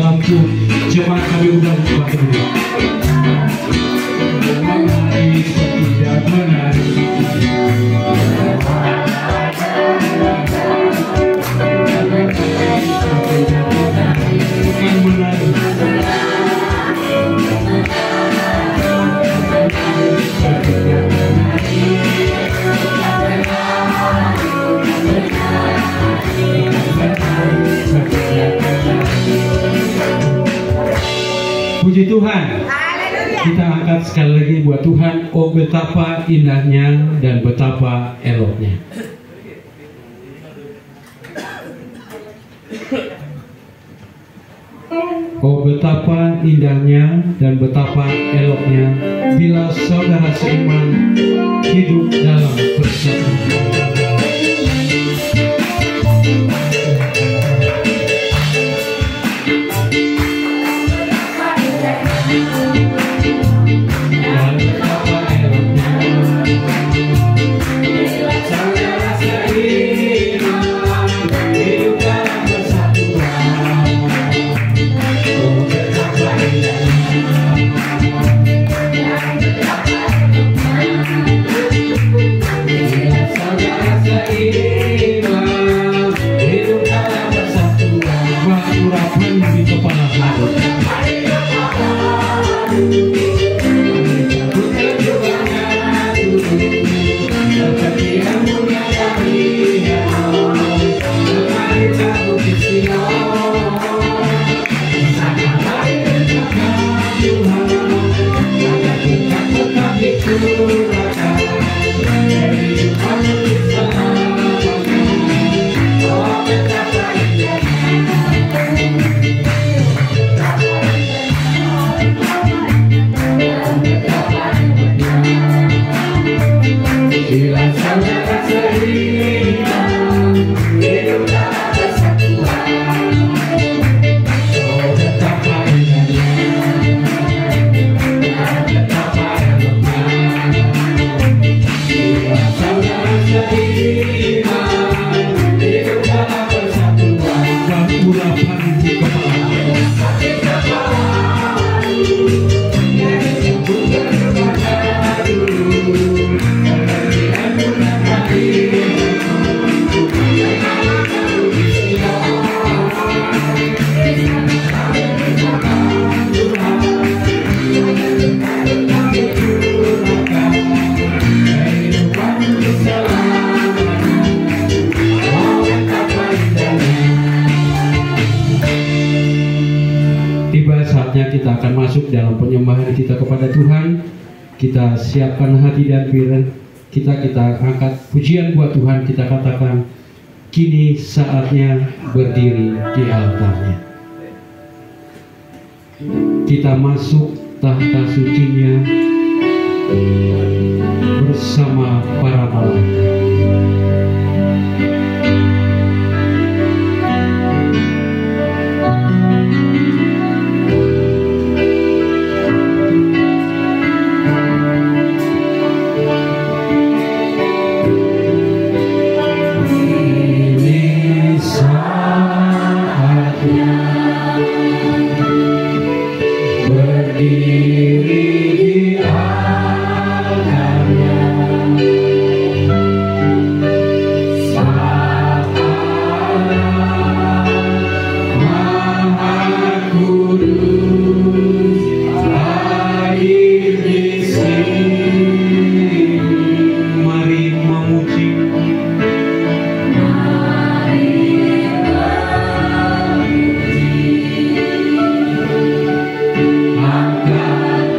lampu. Jemaat kami undang berdiri. Menari tidak menari. Puji Tuhan. Kita angkat sekali lagi buat Tuhan. Oh betapa indahnya dan betapa eloknya. Oh betapa indahnya dan betapa eloknya bila saudara seiman hidup dalam persatuan. Kita akan masuk dalam penyembahan kita kepada Tuhan. Kita siapkan hati dan pikiran kita angkat pujian buat Tuhan. Kita katakan, kini saatnya berdiri di altarnya. Kita masuk tahta sucinya bersama para malaikat. Angkat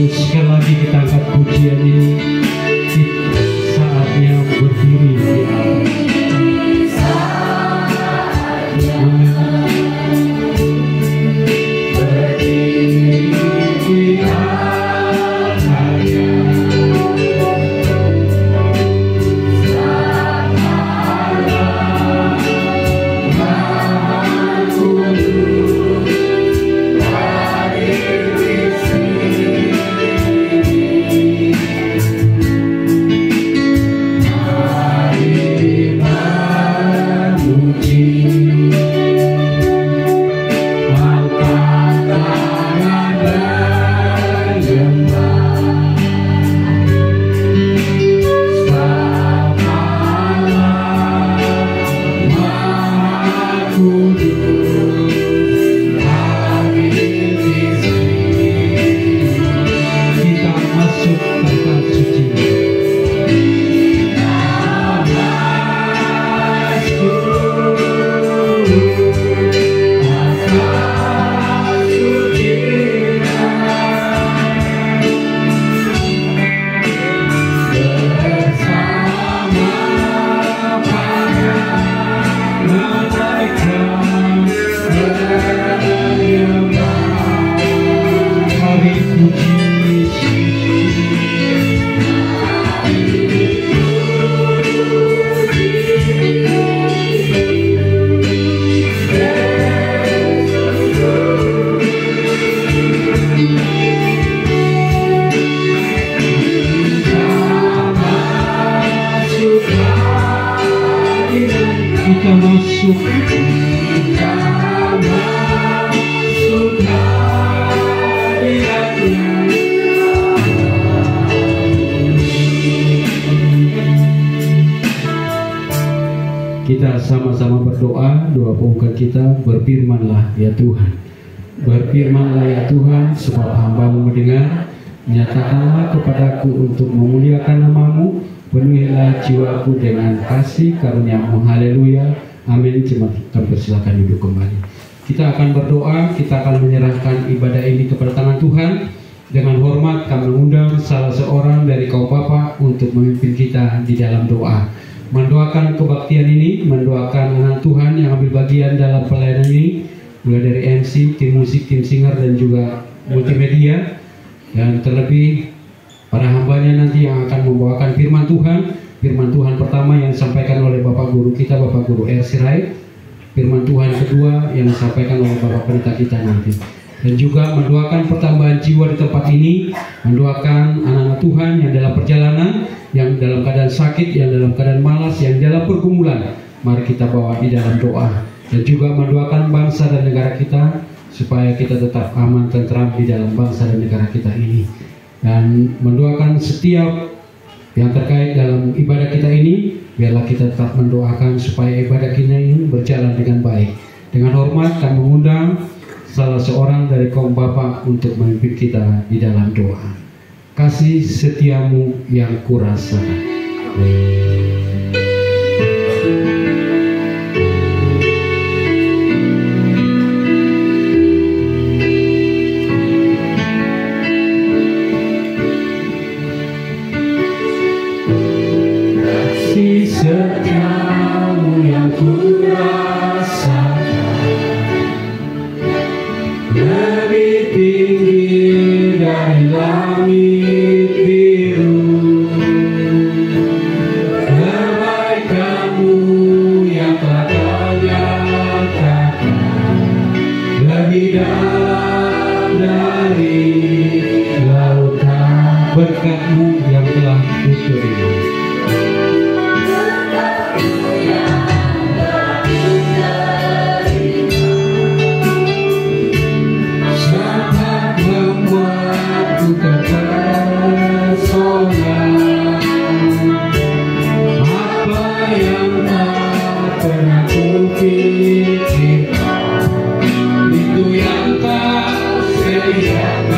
Sekali lagi kita angkat pujian ini, saatnya berdiri di kita masuk kita sama-sama berdoa. Doa pembuka kita, berfirmanlah ya Tuhan, berfirmanlah ya Tuhan, sebab hamba-Mu mendengar. Nyatakanlah kepadaku untuk memuliakan nama-Mu, penuhilah jiwaku dengan kasih karunia-Mu. Haleluya, amin. Jemaat kita persilakan duduk kembali. Kita akan berdoa, kita akan menyerahkan ibadah ini kepada tangan Tuhan. Dengan hormat kami mengundang salah seorang dari kaum Bapak untuk memimpin kita di dalam doa, mendoakan kebaktian ini, mendoakan anak Tuhan yang ambil bagian dalam pelayanan ini, mulai dari MC, tim musik, tim singer, dan juga multimedia, dan terlebih para hambanya nanti yang akan membawakan firman Tuhan pertama yang disampaikan oleh Bapak Guru kita, Bapak Guru R. Sirait, firman Tuhan kedua yang disampaikan oleh Bapak Pendeta kita nanti, dan juga mendoakan pertambahan jiwa di tempat ini, mendoakan anak-anak Tuhan yang dalam perjalanan, yang dalam keadaan sakit, yang dalam keadaan malas, yang dalam pergumulan. Mari kita bawa di dalam doa, dan juga mendoakan bangsa dan negara kita supaya kita tetap aman, tentram di dalam bangsa dan negara kita ini, dan mendoakan setiap yang terkait dalam ibadah kita ini. Biarlah kita tetap mendoakan supaya ibadah kita ini berjalan dengan baik. Dengan hormat kami mengundang salah seorang dari kaum Bapak untuk memimpin kita di dalam doa. Kasih setiamu yang kurasakan. Kasih setiamu yang kurasakan, lebih tinggi dari langit biru. Kebaikan-Mu yang telah Kau nyatakan, lebih dalam dari lautan. Berkat-Mu yang telah Ku terima, itu yang tak sedia.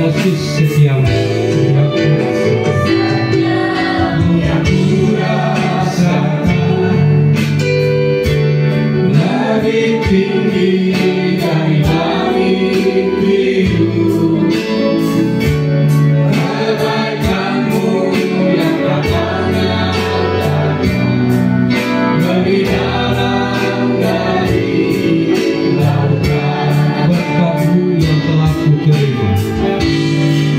kasih setiamu yang ku rasakan lebih tinggi dari langit biru. Kebaikanmu yang tak pernah lebih dalam dari lautan. Berkat-Mu yang telah ku terima,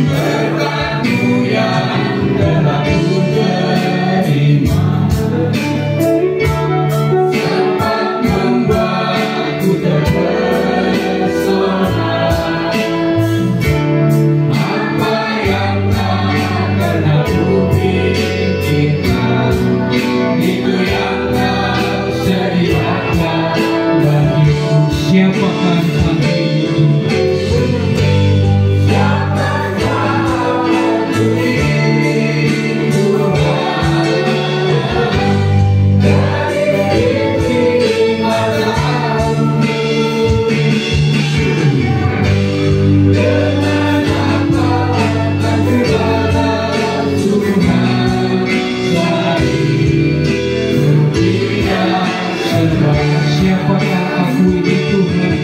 berkat-Mu yang telah ku terima, sempat membuatku terpesona. Apa yang tak pernah ku pikirkan, itu yang kau sediakan bagiku. Siapakah aku ini? Siapakah aku ini Tuhan?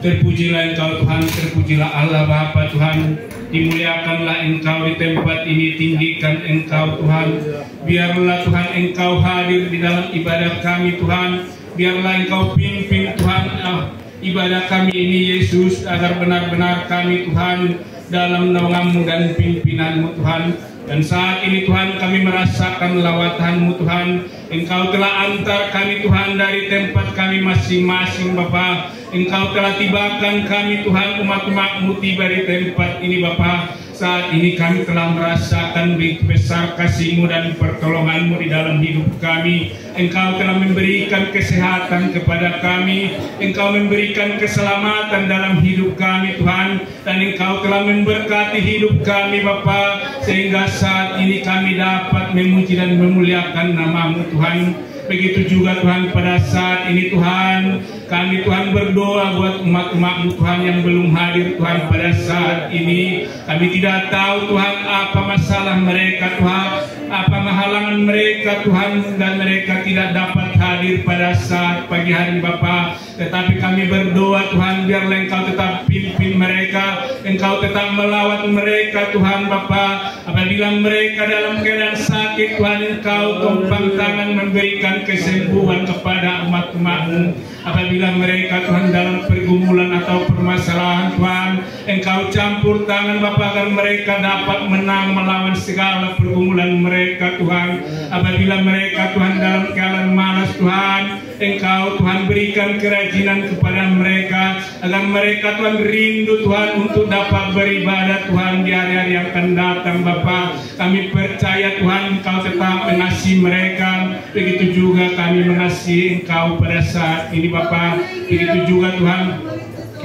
Terpujilah Engkau Tuhan, terpujilah Allah Bapa Tuhan. Dimuliakanlah Engkau di tempat ini, tinggikan Engkau Tuhan. Biarlah Tuhan Engkau hadir di dalam ibadah kami Tuhan. Biarlah Engkau pimpin Tuhan ibadah kami ini Yesus, agar benar-benar kami Tuhan dalam naungan-Mu dan pimpinan-Mu Tuhan. Dan saat ini Tuhan kami merasakan lawatan-Mu Tuhan. Engkau telah antar kami Tuhan dari tempat kami masing-masing Bapa. Engkau telah tibakan kami Tuhan, umat-umat-Mu tiba di tempat ini Bapa. Saat ini kami telah merasakan begitu besar kasih-Mu dan pertolongan-Mu di dalam hidup kami. Engkau telah memberikan kesehatan kepada kami. Engkau memberikan keselamatan dalam hidup kami Tuhan. Dan Engkau telah memberkati hidup kami Bapa, sehingga saat ini kami dapat memuji dan memuliakan nama-Mu Tuhan. Begitu juga Tuhan pada saat ini Tuhan, kami Tuhan berdoa buat umat-umat-Mu Tuhan yang belum hadir Tuhan pada saat ini. Kami tidak tahu Tuhan apa masalah mereka Tuhan, apa halangan mereka Tuhan, dan mereka tidak dapat hadir pada saat pagi hari Bapa. Tetapi kami berdoa Tuhan, biarlah Engkau tetap pimpin mereka, Engkau tetap melawat mereka Tuhan Bapa. Apabila mereka dalam keadaan sakit Tuhan, Engkau tumpang tangan memberikan kesembuhan kepada umat-umat-Mu. Apabila mereka Tuhan dalam pergumulan atau permasalahan Tuhan, Engkau campur tangan Bapa, agar mereka dapat menang melawan segala pergumulan mereka Tuhan. Apabila mereka Tuhan dalam keadaan malas Tuhan, Engkau Tuhan berikan kerajinan kepada mereka, agar mereka Tuhan rindu Tuhan untuk dapat beribadah Tuhan di hari-hari yang akan datang Bapa. Kami percaya Tuhan Engkau tetap mengasihi mereka. Begitu juga kami mengasihi Engkau pada saat ini Bapa. Begitu juga Tuhan,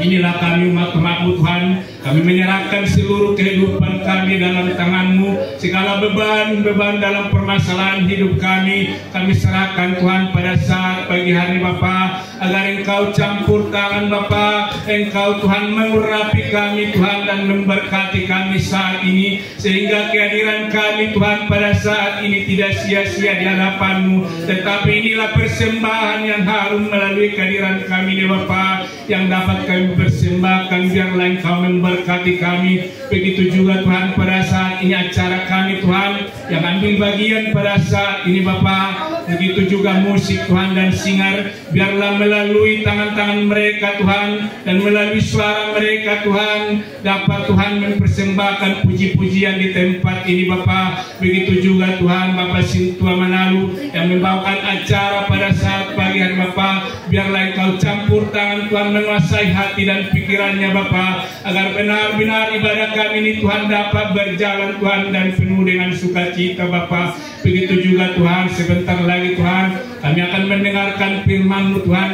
inilah kami umat-umat-Mu Tuhan. Kami menyerahkan seluruh kehidupan kami dalam tangan-Mu. Segala beban-beban dalam permasalahan hidup kami serahkan Tuhan pada saat pagi hari Bapa. Agar Engkau campur tangan Bapa, Engkau Tuhan mengurapi kami Tuhan, dan memberkati kami saat ini. Sehingga kehadiran kami Tuhan pada saat ini tidak sia-sia di hadapan-Mu. Tetapi inilah persembahan yang harum melalui kehadiran kami ini Bapa, yang dapat kami persembahkan. Biarlah Engkau memberkati kami. Begitu juga Tuhan pada saat ini acara kami Tuhan, yang ambil bagian pada saat ini Bapa. Begitu juga musik Tuhan dan singar, biarlah melalui tangan-tangan mereka Tuhan, dan melalui suara mereka Tuhan, dapat Tuhan mempersembahkan puji-pujian di tempat ini Bapa. Begitu juga Tuhan Bapak Sintua Manalu yang membawakan acara pada saat pagi hari Bapa, biarlah Engkau campur tangan Tuhan menguasai hati dan pikirannya Bapa, agar benar-benar ibadah kami ini Tuhan dapat berjalan Tuhan dan penuh dengan sukacita Bapa. Begitu juga Tuhan, sebentar lagi Tuhan kami akan mendengarkan firman-Mu Tuhan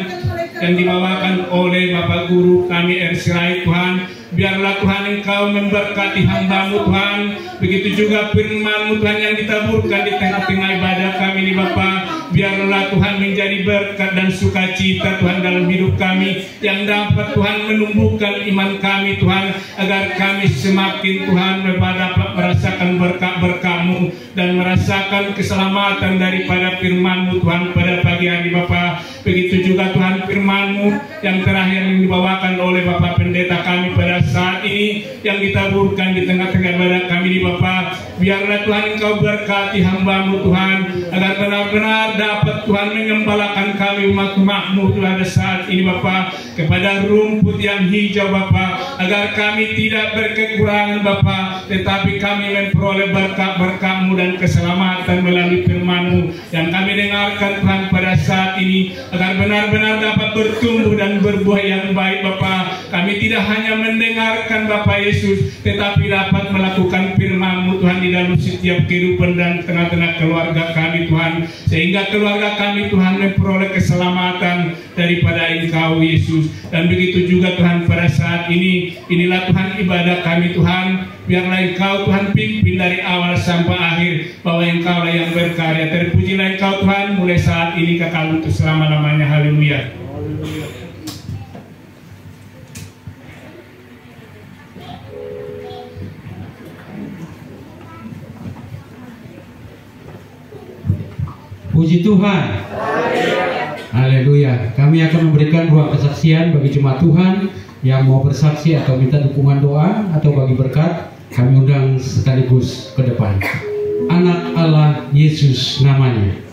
yang dibawakan oleh Bapak Guru kami Ersirai Tuhan. Biarlah Tuhan Engkau memberkati hamba-Mu Tuhan. Begitu juga firman-Mu Tuhan yang ditaburkan di tengah-tengah ibadah kami ini Bapa. Biarlah Tuhan menjadi berkat dan sukacita Tuhan dalam hidup kami, yang dapat Tuhan menumbuhkan iman kami Tuhan, agar kami semakin Tuhan dapat merasakan berkat-berkat-Mu dan merasakan keselamatan daripada firman-Mu Tuhan pada pagi hari Bapa. Begitu juga Tuhan firman-Mu yang terakhir yang dibawakan oleh Bapak Pendeta kami pada saat ini, yang ditaburkan di tengah-tengah ibadah kami di Bapa. Biarlah Tuhan Engkau berkati hamba-Mu Tuhan, agar benar-benar dapat Tuhan mengembalakan kami umat-Mu pada saat ini Bapa, kepada rumput yang hijau Bapa, agar kami tidak berkekurangan Bapa, tetapi kami memperoleh berkat-berkat-Mu dan keselamatan melalui firman-Mu yang kami dengarkan Tuhan pada saat ini, agar benar-benar dapat bertumbuh dan berbuah yang baik Bapa. Kami tidak hanya mendengarkan Bapa Yesus, tetapi dapat melakukan firman-Mu Tuhan di dalam setiap kehidupan dan tengah-tengah keluarga kami Tuhan, sehingga keluarga kami Tuhan memperoleh keselamatan daripada Engkau Yesus. Dan begitu juga Tuhan pada saat ini, inilah Tuhan ibadah kami Tuhan. Biarlah Engkau Tuhan pimpin dari awal sampai akhir, bahwa Engkau lah yang berkarya. Terpujilah Engkau Tuhan mulai saat ini kekal untuk selama-lamanya. Haleluya. Puji Tuhan. Haleluya. Kami akan memberikan ruang kesaksian bagi jemaat Tuhan yang mau bersaksi atau minta dukungan doa atau bagi berkat. Kami undang sekaligus ke depan. Anak Allah Yesus namanya.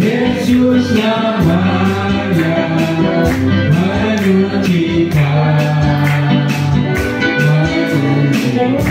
Yesus namanya menyucikan, menyucikan.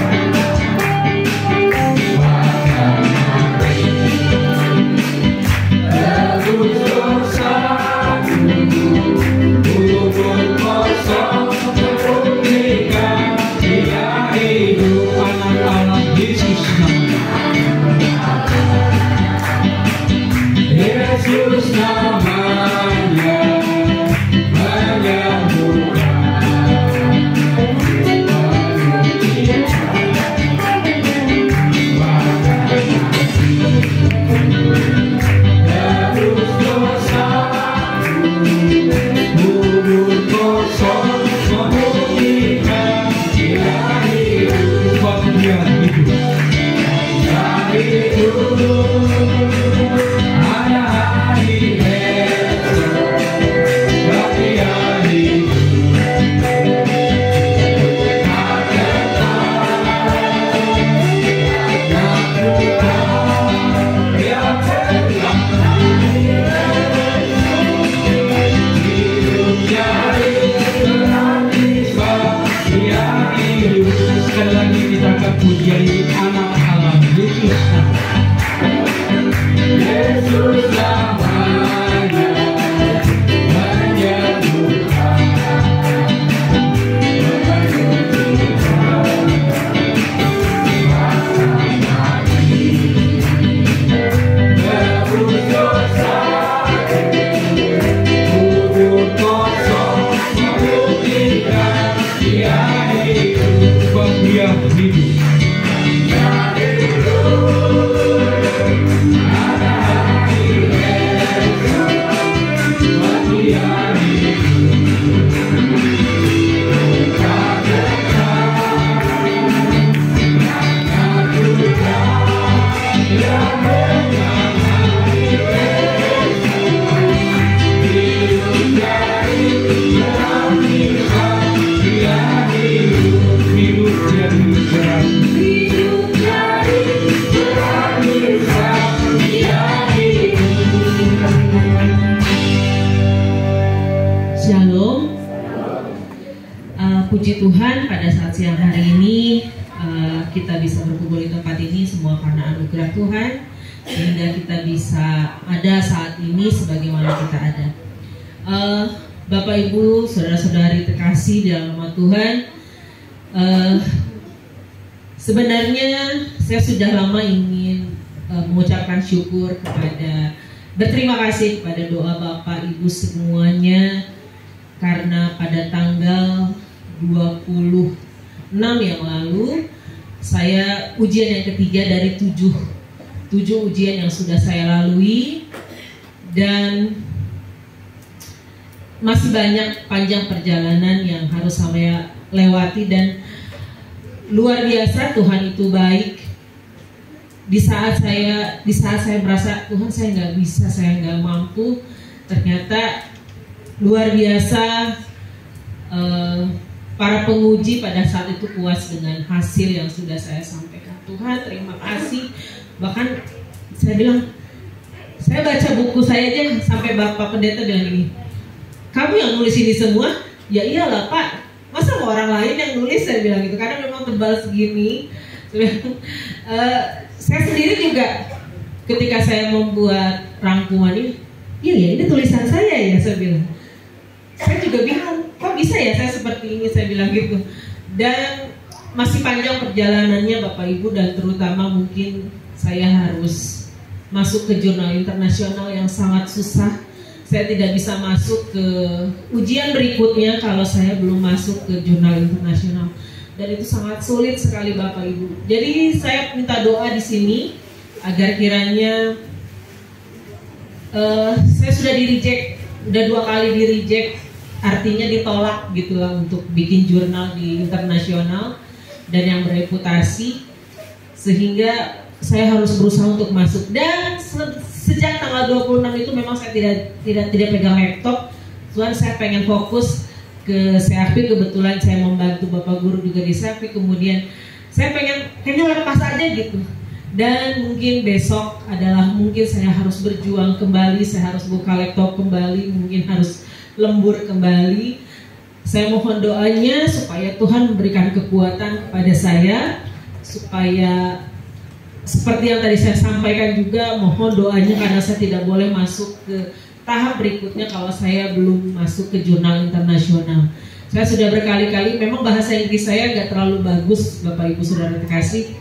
puji Tuhan pada saat siang hari ini kita bisa berkumpul di tempat ini semua karena anugerah Tuhan, sehingga kita bisa ada saat ini sebagaimana kita ada. Bapak Ibu, saudara-saudari terkasih di dalam nama Tuhan, sebenarnya saya sudah lama ingin mengucapkan syukur berterima kasih kepada doa Bapak Ibu semuanya, karena pada tanggal 26 yang lalu saya ujian yang ketiga dari 7 ujian yang sudah saya lalui, dan masih banyak panjang perjalanan yang harus saya lewati, dan luar biasa Tuhan itu baik. Di saat saya merasa Tuhan saya nggak bisa, saya nggak mampu, ternyata luar biasa para penguji pada saat itu puas dengan hasil yang sudah saya sampaikan. Tuhan terima kasih. Bahkan saya bilang, saya baca buku saya aja sampai Bapak Pendeta bilang ini, kamu yang nulis ini semua? Ya iyalah Pak, masa mau orang lain yang nulis, saya bilang gitu, karena memang tebal segini. Saya sendiri juga ketika saya membuat rangkuman ini, iya ini tulisan saya ya, saya bilang. Saya juga bingung, kok bisa ya saya seperti ini, saya bilang gitu. Dan masih panjang perjalanannya Bapak Ibu, dan terutama mungkin saya harus masuk ke jurnal internasional yang sangat susah. Saya tidak bisa masuk ke ujian berikutnya kalau saya belum masuk ke jurnal internasional, dan itu sangat sulit sekali Bapak Ibu. Jadi saya minta doa di sini agar kiranya saya sudah di-reject, udah 2 kali di-reject, artinya ditolak gitulah untuk bikin jurnal di internasional dan yang bereputasi, sehingga saya harus berusaha untuk masuk. Dan sejak tanggal 26 itu memang saya tidak pegang laptop. Soalnya saya pengen fokus ke CAP, kebetulan saya membantu Bapak Guru juga di CAP, kemudian saya pengen lepas aja gitu. Dan mungkin besok adalah mungkin saya harus berjuang kembali, saya harus buka laptop kembali, mungkin harus lembur kembali. Saya mohon doanya supaya Tuhan memberikan kekuatan kepada saya, supaya seperti yang tadi saya sampaikan juga, mohon doanya karena saya tidak boleh masuk ke tahap berikutnya kalau saya belum masuk ke jurnal internasional. Saya sudah berkali-kali, memang bahasa Inggris saya nggak terlalu bagus Bapak Ibu Saudara terkasih.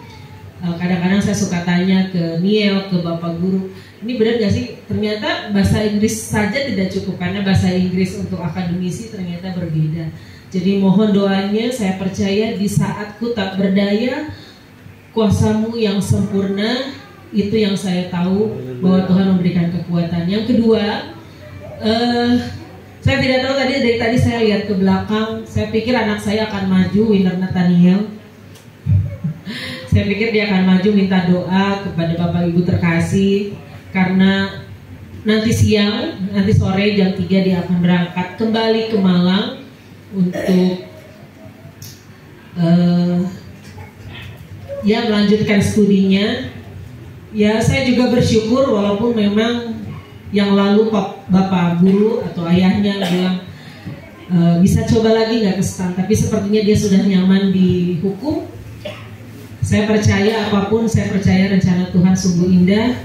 Kadang-kadang saya suka tanya ke Niel, ke Bapak Guru, ini benar gak sih? Ternyata bahasa Inggris saja tidak cukup, karena bahasa Inggris untuk akademisi ternyata berbeda. Jadi mohon doanya, saya percaya di saatku tak berdaya, kuasamu yang sempurna, itu yang saya tahu bahwa Tuhan memberikan kekuatan. Yang kedua, saya tidak tahu dari tadi saya lihat ke belakang, saya pikir anak saya akan maju, Winner Nathaniel. Saya pikir dia akan maju, minta doa kepada Bapak Ibu terkasih, karena nanti sore jam 3 dia akan berangkat kembali ke Malang untuk melanjutkan studinya. Ya saya juga bersyukur walaupun memang yang lalu Bapak Guru atau ayahnya bilang bisa coba lagi nggak ke STAN, tapi sepertinya dia sudah nyaman di hukum. Saya percaya apapun, saya percaya rencana Tuhan sungguh indah.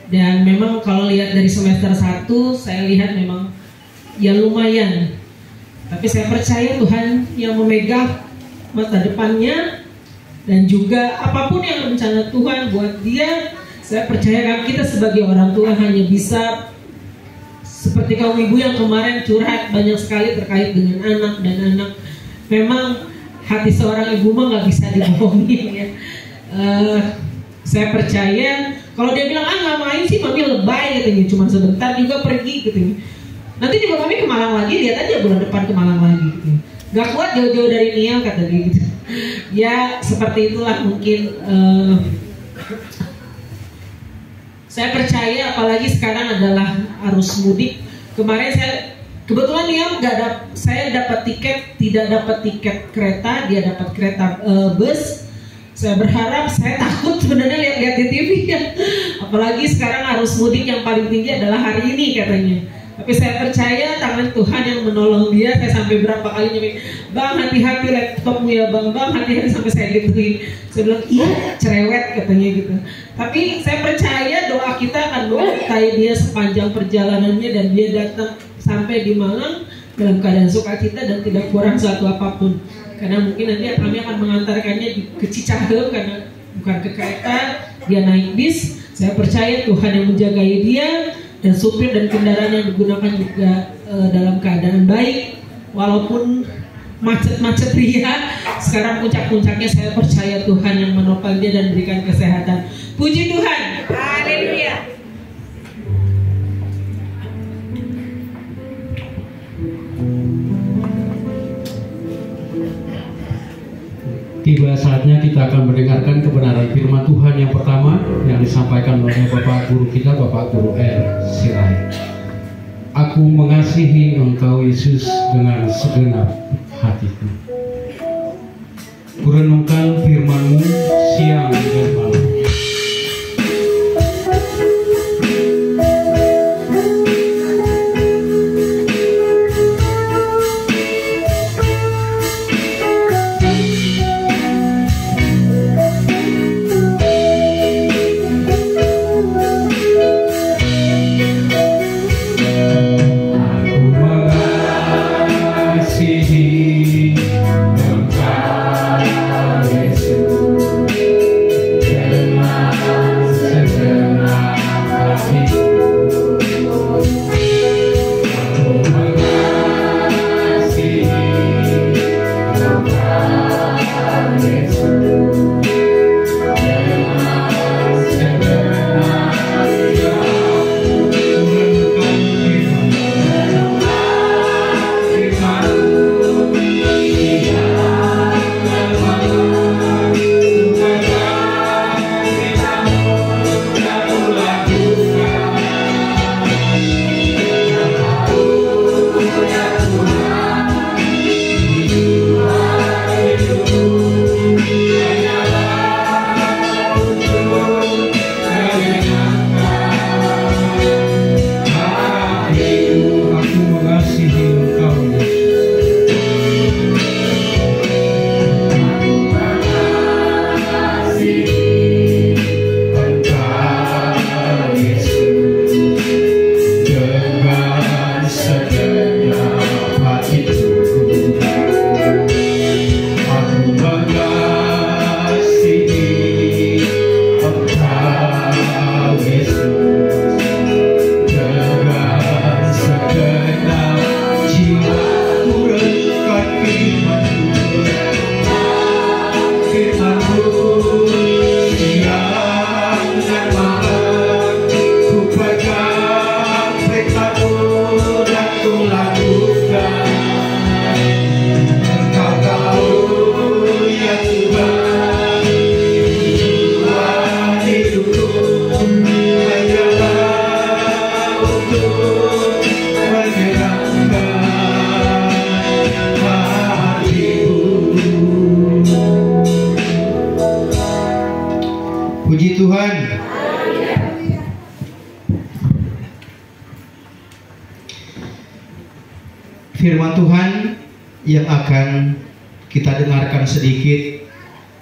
Dan memang kalau lihat dari semester 1, saya lihat memang ya lumayan. Tapi saya percaya Tuhan yang memegang masa depannya. Dan juga apapun yang rencana Tuhan buat dia, saya percaya kita sebagai orang tua hanya bisa seperti kaum ibu yang kemarin curhat banyak sekali terkait dengan anak, dan anak memang hati seorang ibu mah nggak bisa dibohongin ya. Saya percaya kalau dia bilang nggak main sih mami lebay katanya, cuma sebentar juga pergi katanya. Nanti juga kami ke Malang lagi, lihat aja bulan depan ke Malang lagi katanya. Gak kuat jauh-jauh dari Niel kata dia gitu. Ya seperti itulah mungkin. Saya percaya apalagi sekarang adalah arus mudik. Kemarin kebetulan saya dapat tiket, tidak dapat tiket kereta, dia dapat kereta bus. Saya berharap, saya takut sebenarnya lihat-lihat di TV ya. Apalagi sekarang arus mudik yang paling tinggi adalah hari ini katanya. Tapi saya percaya tangan Tuhan yang menolong dia. Saya sampai berapa kali nyampe, "Bang, hati-hati laptopmu ya bang, hati-hati," sampai saya gituin. Saya bilang, "Iya, cerewet," katanya gitu. Tapi saya percaya doa kita akan menyertai dia sepanjang perjalanannya, dan dia datang sampai di Malang dalam keadaan sukacita dan tidak kurang satu apapun. Karena mungkin nanti kami akan mengantarkannya ke Cicahem, karena bukan ke kereta, dia naik bis. Saya percaya Tuhan yang menjagai dia, dan supir dan kendaraan yang digunakan juga dalam keadaan baik. Walaupun macet-macet ria, sekarang puncak-puncaknya saya percaya Tuhan yang menopang dia dan berikan kesehatan. Puji Tuhan. Haleluya. Tiba saatnya kita akan mendengarkan kebenaran firman Tuhan yang pertama yang disampaikan oleh Bapak Guru kita, Bapak Guru R. Sirait. Aku mengasihi Engkau Yesus dengan segenap hatiku. Kurenungkan firman-Mu siang dan malam. Puji Tuhan. Firman Tuhan yang akan kita dengarkan sedikit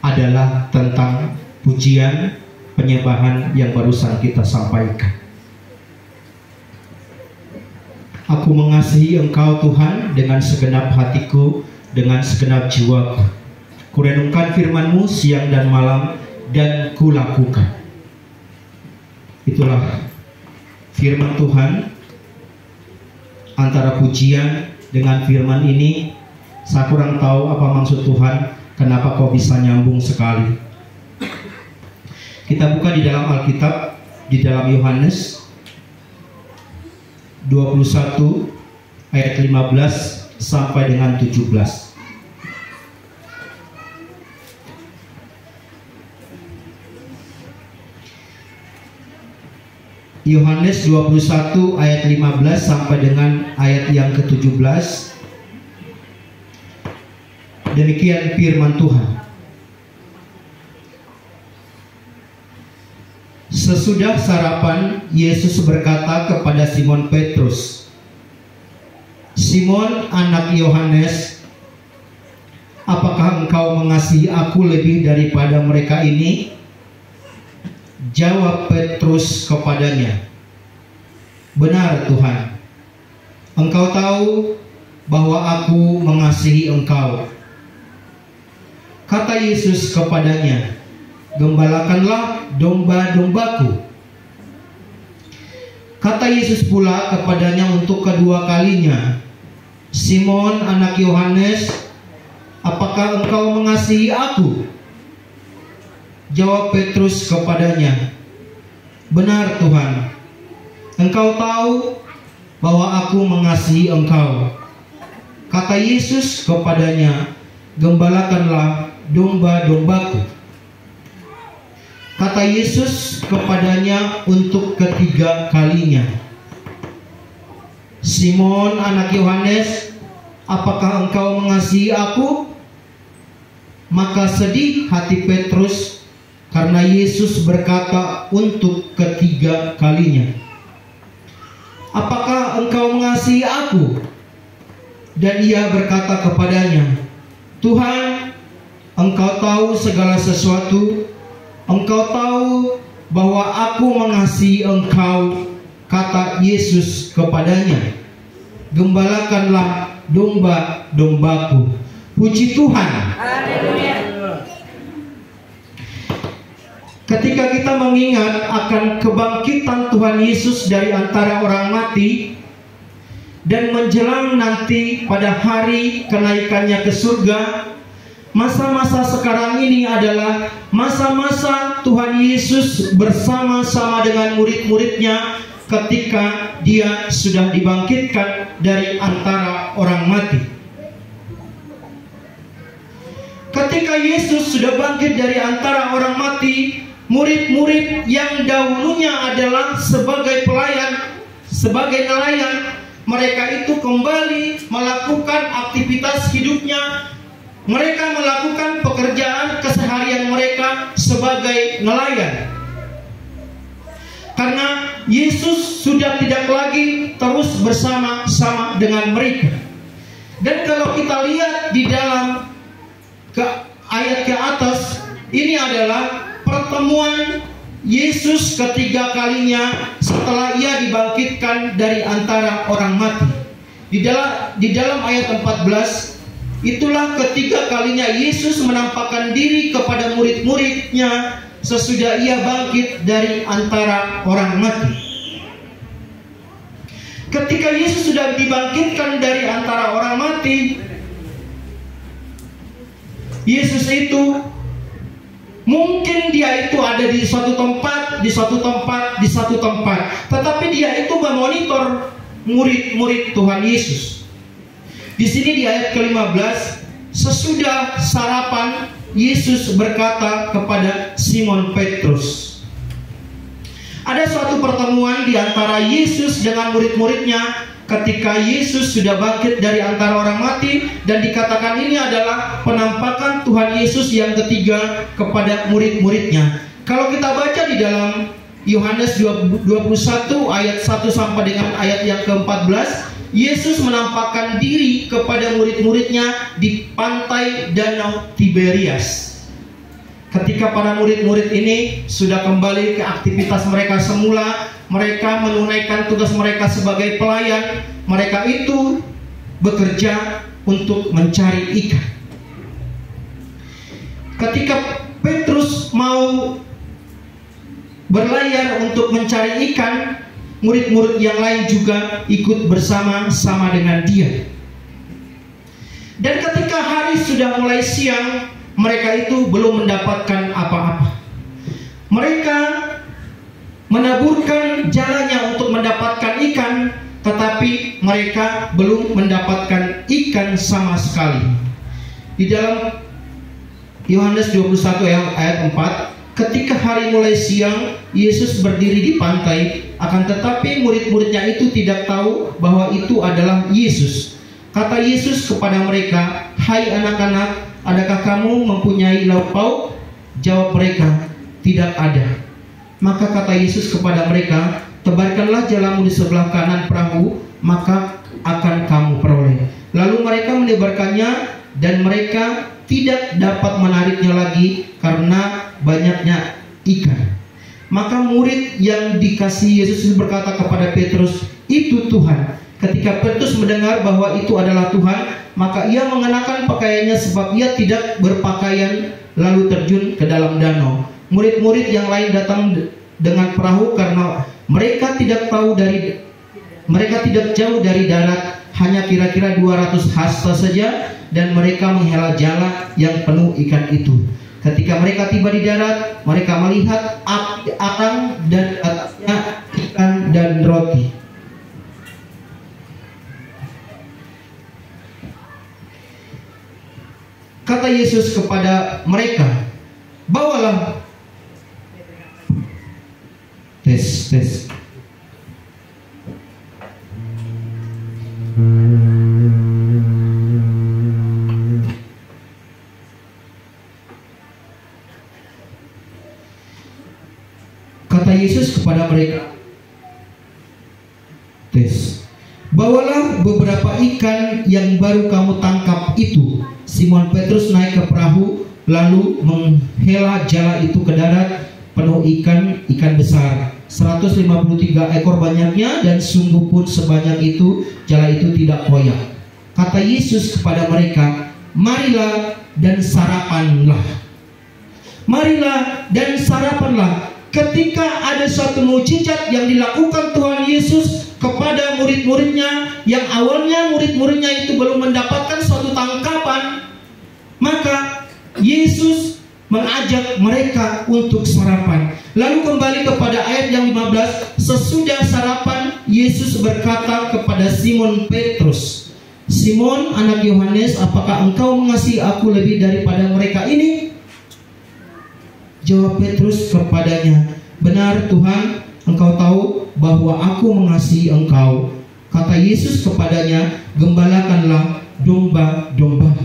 adalah tentang pujian penyembahan yang barusan kita sampaikan. Aku mengasihi Engkau Tuhan dengan segenap hatiku, dengan segenap jiwaku. Kurenungkan firman-Mu siang dan malam, dan kulakukan. Itulah firman Tuhan. Antara pujian dengan firman ini, saya kurang tahu apa maksud Tuhan, kenapa kok bisa nyambung sekali. Kita buka di dalam Alkitab, di dalam Yohanes 21 ayat 15 sampai dengan 17. Yohanes 21 ayat 15 sampai dengan ayat yang ke-17. Demikian firman Tuhan. Sesudah sarapan, Yesus berkata kepada Simon Petrus, Simon anak Yohanes, apakah engkau mengasihi aku lebih daripada mereka ini? Jawab Petrus kepadanya, benar Tuhan, engkau tahu bahwa aku mengasihi engkau. Kata Yesus kepadanya, gembalakanlah domba-dombaku. Kata Yesus pula kepadanya untuk kedua kalinya, Simon anak Yohanes, apakah engkau mengasihi aku? Jawab Petrus kepadanya, benar Tuhan, engkau tahu bahwa aku mengasihi engkau. Kata Yesus kepadanya, gembalakanlah domba-dombaku. Kata Yesus kepadanya untuk ketiga kalinya, Simon anak Yohanes, apakah engkau mengasihi aku? Maka sedih hati Petrus karena Yesus berkata untuk ketiga kalinya, apakah engkau mengasihi aku? Dan ia berkata kepadanya, Tuhan, engkau tahu segala sesuatu, engkau tahu bahwa aku mengasihi engkau. Kata Yesus kepadanya, gembalakanlah domba-dombaku. Puji Tuhan. Haleluya. Ketika kita mengingat akan kebangkitan Tuhan Yesus dari antara orang mati dan menjelang nanti pada hari kenaikannya ke surga, masa-masa sekarang ini adalah masa-masa Tuhan Yesus bersama-sama dengan murid-muridnya ketika dia sudah dibangkitkan dari antara orang mati. Ketika Yesus sudah bangkit dari antara orang mati, murid-murid yang dahulunya adalah sebagai pelayan, sebagai nelayan, mereka itu kembali melakukan aktivitas hidupnya. Mereka melakukan pekerjaan keseharian mereka sebagai nelayan. Karena Yesus sudah tidak lagi terus bersama-sama dengan mereka. Dan kalau kita lihat di dalam ayat ke atas, ini adalah pertemuan Yesus ketiga kalinya setelah ia dibangkitkan dari antara orang mati. Di dalam ayat 14, itulah ketiga kalinya Yesus menampakkan diri kepada murid-muridnya sesudah ia bangkit dari antara orang mati. Ketika Yesus sudah dibangkitkan dari antara orang mati, Yesus itu mungkin dia itu ada di suatu tempat, di suatu tempat, di satu tempat, tetapi dia itu memonitor murid-murid Tuhan Yesus. Di sini di ayat ke-15, sesudah sarapan, Yesus berkata kepada Simon Petrus. Ada suatu pertemuan di antara Yesus dengan murid-muridnya ketika Yesus sudah bangkit dari antara orang mati, dan dikatakan ini adalah penampakan Tuhan Yesus yang ketiga kepada murid-muridnya. Kalau kita baca di dalam Yohanes 21 ayat 1 sampai dengan ayat yang ke-14, Yesus menampakkan diri kepada murid-muridnya di pantai Danau Tiberias. Ketika para murid-murid ini sudah kembali ke aktivitas mereka semula, mereka menunaikan tugas mereka sebagai pelayan. Mereka itu bekerja untuk mencari ikan. Ketika Petrus mau berlayar untuk mencari ikan, murid-murid yang lain juga ikut bersama-sama dengan dia. Dan ketika hari sudah mulai siang, mereka itu belum mendapatkan apa-apa. Mereka menaburkan jalannya untuk mendapatkan ikan, tetapi mereka belum mendapatkan ikan sama sekali. Di dalam Yohanes 21 ayat 4, ketika hari mulai siang, Yesus berdiri di pantai, akan tetapi murid-muridnya itu tidak tahu bahwa itu adalah Yesus. Kata Yesus kepada mereka, "Hai anak-anak, adakah kamu mempunyai lauk pauk?" Jawab mereka, "Tidak ada." Maka kata Yesus kepada mereka, "Tebarkanlah jalamu di sebelah kanan perahu, maka akan kamu peroleh. Lalu mereka menebarkannya dan mereka tidak dapat menariknya lagi karena banyaknya ikan. Maka murid yang dikasihi Yesus berkata kepada Petrus, "Itu Tuhan." Ketika Petrus mendengar bahwa itu adalah Tuhan, maka ia mengenakan pakaiannya sebab ia tidak berpakaian, lalu terjun ke dalam danau. Murid-murid yang lain datang dengan perahu karena mereka tidak jauh dari darat, hanya kira-kira 200 hasta saja, dan mereka menghela jala yang penuh ikan itu. Ketika mereka tiba di darat, mereka melihat arang dan atasnya ikan dan roti. Kata Yesus kepada mereka, "Bawalah." Tes. Kata Yesus kepada mereka, "Bawalah beberapa ikan yang baru kamu tangkap itu." Simon Petrus naik ke perahu, lalu menghela jala itu ke darat, penuh ikan besar, 153 ekor banyaknya, dan sungguh pun sebanyak itu jala itu tidak koyak. Kata Yesus kepada mereka, "Marilah dan sarapanlah." Marilah dan sarapanlah. Ketika ada suatu mukjizat yang dilakukan Tuhan Yesus kepada murid-muridnya, yang awalnya murid-muridnya itu belum mendapatkan suatu tangkapan, maka Yesus mengajak mereka untuk sarapan. Lalu kembali kepada ayat yang 15, sesudah sarapan Yesus berkata kepada Simon Petrus, "Simon, anak Yohanes, apakah engkau mengasihi aku lebih daripada mereka ini?" Jawab Petrus kepadanya, "Benar Tuhan, engkau tahu bahwa aku mengasihi engkau." Kata Yesus kepadanya, "Gembalakanlah domba-dombaku."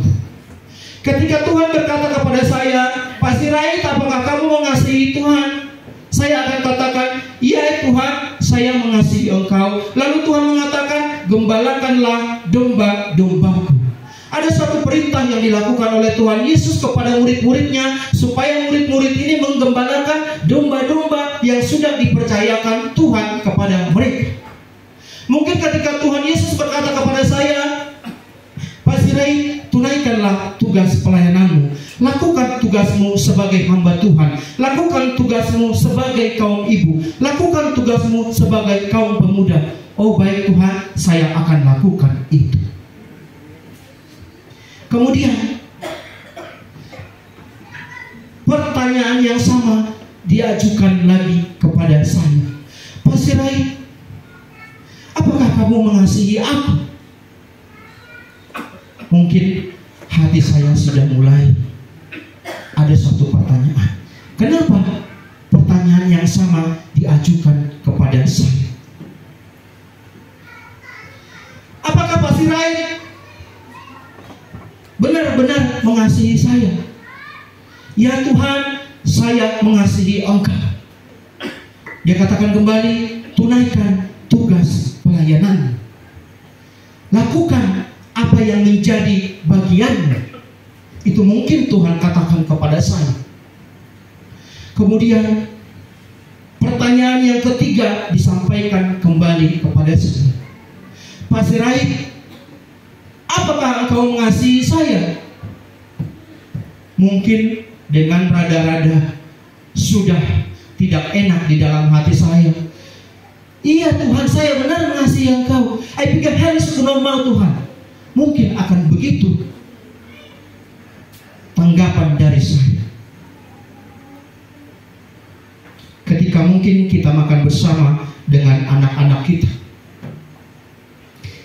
Ketika Tuhan berkata kepada saya, "Pak Sirait, apakah kamu mengasihi Tuhan?" Saya akan katakan, "Iya Tuhan, saya mengasihi engkau." Lalu Tuhan mengatakan, "Gembalakanlah domba-dombaku." Ada satu perintah yang dilakukan oleh Tuhan Yesus kepada murid-muridnya, supaya murid-murid ini menggembalakan domba-domba yang sudah dipercayakan Tuhan kepada mereka. Mungkin ketika Tuhan Yesus berkata kepada saya, "Pak Sirait, tunaikanlah tugas pelayananmu. Lakukan tugasmu sebagai hamba Tuhan. Lakukan tugasmu sebagai kaum ibu. Lakukan tugasmu sebagai kaum pemuda." "Oh baik Tuhan, saya akan lakukan itu." Kemudian pertanyaan yang sama diajukan lagi kepada saya, "Pak Sirait, apakah kamu mengasihi aku?" Mungkin hati saya sudah mulai ada suatu pertanyaan. Kenapa pertanyaan yang sama diajukan kepada saya? Apakah Pak Sirait benar-benar mengasihi saya? "Ya Tuhan, saya mengasihi engkau." Dia katakan kembali, "Tunaikan tugas pelayanan. Lakukan apa yang menjadi bagianmu." Itu mungkin Tuhan katakan kepada saya. Kemudian pertanyaan yang ketiga disampaikan kembali kepada saya, "Pak Sirait, apakah engkau mengasihi saya?" Mungkin dengan rada-rada sudah tidak enak di dalam hati saya. "Iya Tuhan, saya benar mengasihi engkau. I pikir harus normal Tuhan." Mungkin akan begitu tanggapan dari saya. Ketika mungkin kita makan bersama dengan anak-anak kita,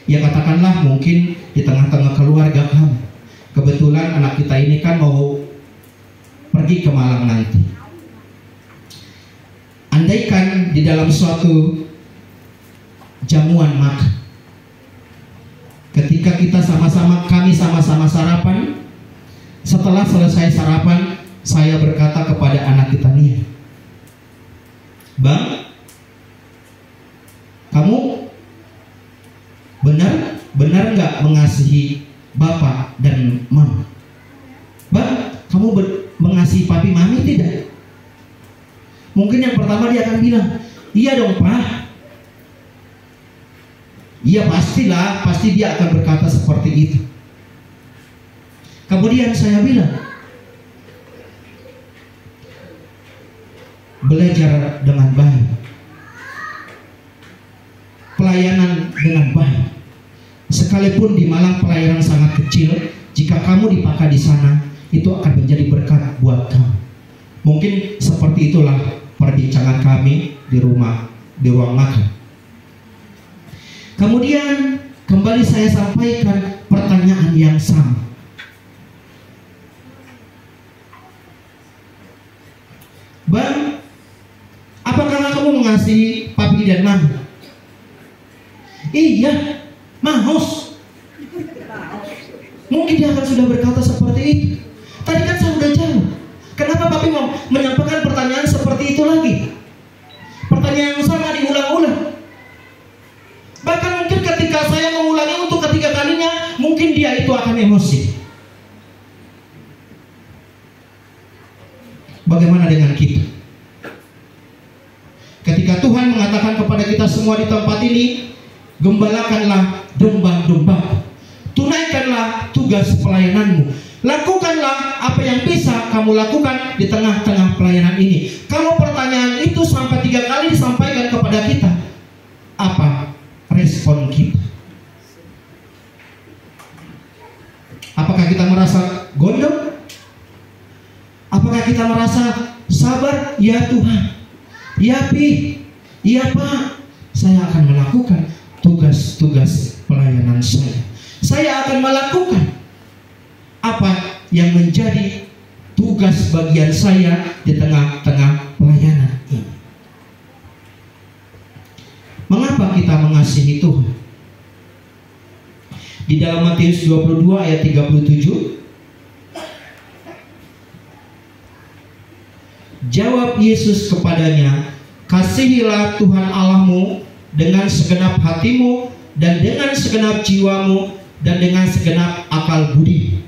ya katakanlah mungkin di tengah-tengah keluarga kamu, kebetulan anak kita ini kan mau pergi ke Malang nanti. Andaikan di dalam suatu jamuan makan, ketika kami sama-sama sarapan, setelah selesai sarapan, saya berkata kepada anak kita nih, "Bang, kamu nggak mengasihi bapak dan mama? Bang, kamu mengasihi papi mami tidak? Mungkin yang pertama dia akan bilang, iya dong Pak. Iya pastilah, pasti dia akan berkata seperti itu. Kemudian saya bilang, belajar dengan baik, pelayanan dengan baik. Sekalipun di Malang pelayanan sangat kecil, jika kamu dipakai di sana, itu akan menjadi berkat buat kamu. Mungkin seperti itulah perbincangan kami di ruang makan. Kemudian kembali saya sampaikan pertanyaan yang sama. Bang, apakah kamu mengasihi papi dan mami? Iya, maus. Mungkin dia akan sudah berkata seperti itu. Tadi kan saya sudah jawab. Kenapa papi mau menyampaikan pertanyaan seperti itu lagi? Pertanyaan yang sama diulang-ulang. Bahkan mungkin ketika saya mengulangi untuk ketiga kalinya, mungkin dia itu akan emosi. Bagaimana dengan kita? Ketika Tuhan mengatakan kepada kita semua di tempat ini, gembalakanlah domba-domba, tunaikanlah tugas pelayananmu, lakukanlah apa yang bisa kamu lakukan di tengah-tengah pelayanan ini. Kalau pertanyaan itu sampai 3 kali disampaikan kepada kita, apa respon kita? Apakah kita merasa gondok? Apakah kita merasa sabar? Ya Tuhan, ya Pi, ya Pak, saya akan melakukan tugas-tugas pelayanan saya. Saya akan melakukan apa yang menjadi tugas bagian saya di tengah-tengah pelayanan ini. Mengapa kita mengasihi Tuhan? Di dalam Matius 22 ayat 37, jawab Yesus kepadanya, kasihilah Tuhan Allahmu dengan segenap hatimu dan dengan segenap jiwamu dan dengan segenap akal budi.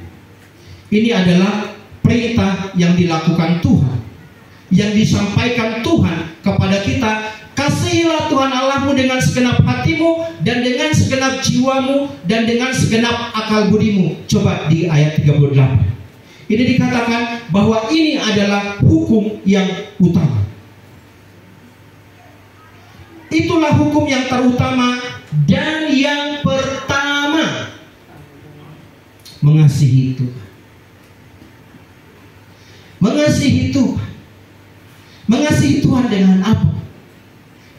Ini adalah perintah yang dilakukan Tuhan, yang disampaikan Tuhan kepada kita. Kasihilah Tuhan Allahmu dengan segenap hatimu dan dengan segenap jiwamu dan dengan segenap akal budimu. Coba di ayat 38. Ini dikatakan bahwa ini adalah hukum yang utama. Itulah hukum yang terutama dan yang pertama. Mengasihi Tuhan. Mengasihi Tuhan. Mengasihi Tuhan dengan apa?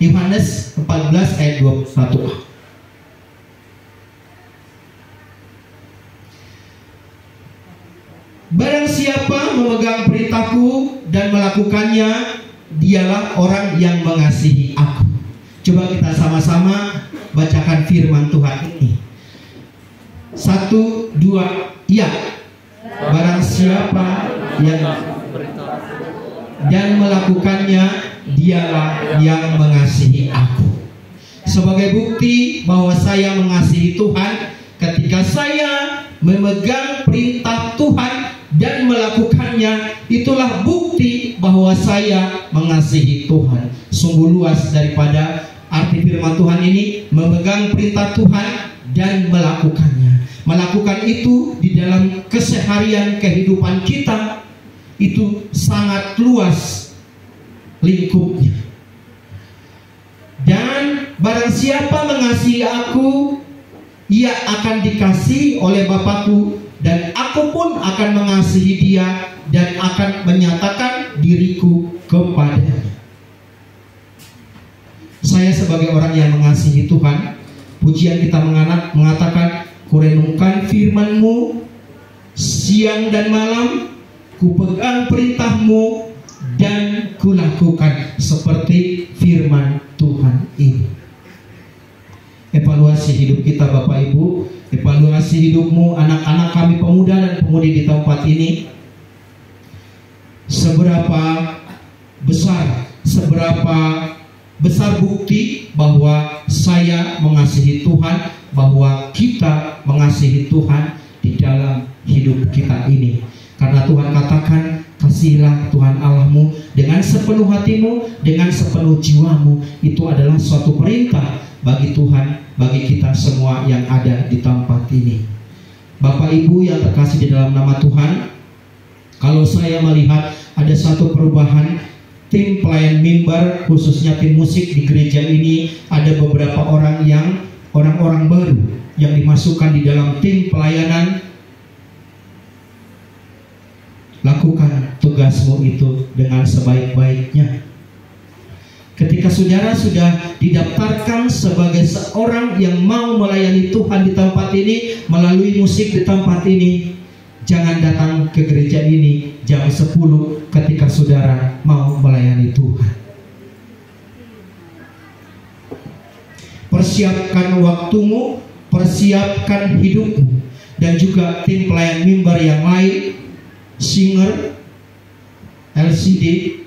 Yohanes 14 ayat 21. Barang siapa memegang perintahku dan melakukannya, dialah orang yang mengasihi aku. Coba kita sama-sama bacakan firman Tuhan ini. 1, 2, ya. Barang siapa yang dan melakukannya, dialah yang mengasihi aku. Sebagai bukti bahwa saya mengasihi Tuhan, ketika saya memegang perintah Tuhan dan melakukannya, itulah bukti bahwa saya mengasihi Tuhan. Sungguh luas daripada arti firman Tuhan ini, memegang perintah Tuhan dan melakukannya. Melakukan itu di dalam keseharian kehidupan kita, itu sangat luas lingkupnya. Dan barang siapa mengasihi aku, ia akan dikasihi oleh Bapakku, dan aku pun akan mengasihi dia dan akan menyatakan diriku kepadanya. Saya sebagai orang yang mengasihi Tuhan, pujian kita mengatakan, kurenungkan firman-Mu siang dan malam, kupegang perintah-Mu dan kulakukan seperti firman Tuhan ini. Evaluasi hidup kita Bapak Ibu, evaluasi hidupmu, anak-anak kami pemuda dan pemudi di tempat ini. Seberapa besar terbukti bahwa saya mengasihi Tuhan, bahwa kita mengasihi Tuhan di dalam hidup kita ini. Karena Tuhan katakan, kasihilah Tuhan Allahmu dengan sepenuh hatimu, dengan sepenuh jiwamu. Itu adalah suatu perintah bagi Tuhan, bagi kita semua yang ada di tempat ini. Bapak Ibu yang terkasih di dalam nama Tuhan, kalau saya melihat ada satu perubahan tim pelayan mimbar, khususnya tim musik di gereja ini, ada beberapa orang-orang baru yang dimasukkan di dalam tim pelayanan. Lakukan tugasmu itu dengan sebaik-baiknya. Ketika saudara sudah didaftarkan sebagai seorang yang mau melayani Tuhan di tempat ini, melalui musik di tempat ini, jangan datang ke gereja ini jam 10 ketika saudara mau melayani Tuhan. Persiapkan waktumu, persiapkan hidupmu. Dan juga tim pelayan mimbar yang lain, singer, LCD,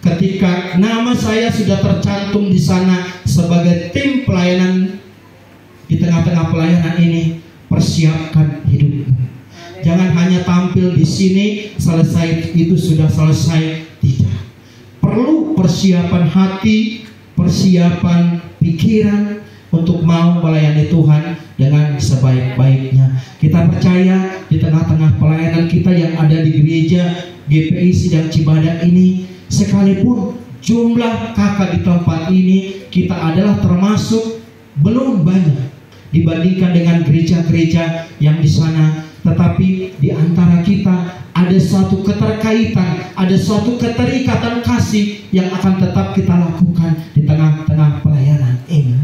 ketika nama saya sudah tercantum di sana sebagai tim pelayanan di tengah-tengah pelayanan ini, persiapkan hidupmu. Jangan hanya tampil di sini, selesai itu sudah selesai. Tidak. Perlu persiapan hati, persiapan pikiran untuk mau melayani Tuhan dengan sebaik-baiknya. Kita percaya di tengah-tengah pelayanan kita yang ada di gereja GPI Sidang Cibadak ini, sekalipun jumlah kakak di tempat ini, kita adalah termasuk belum banyak dibandingkan dengan gereja-gereja yang di sana. Tetapi di antara kita ada suatu keterkaitan, ada suatu keterikatan kasih yang akan tetap kita lakukan di tengah-tengah pelayanan ini.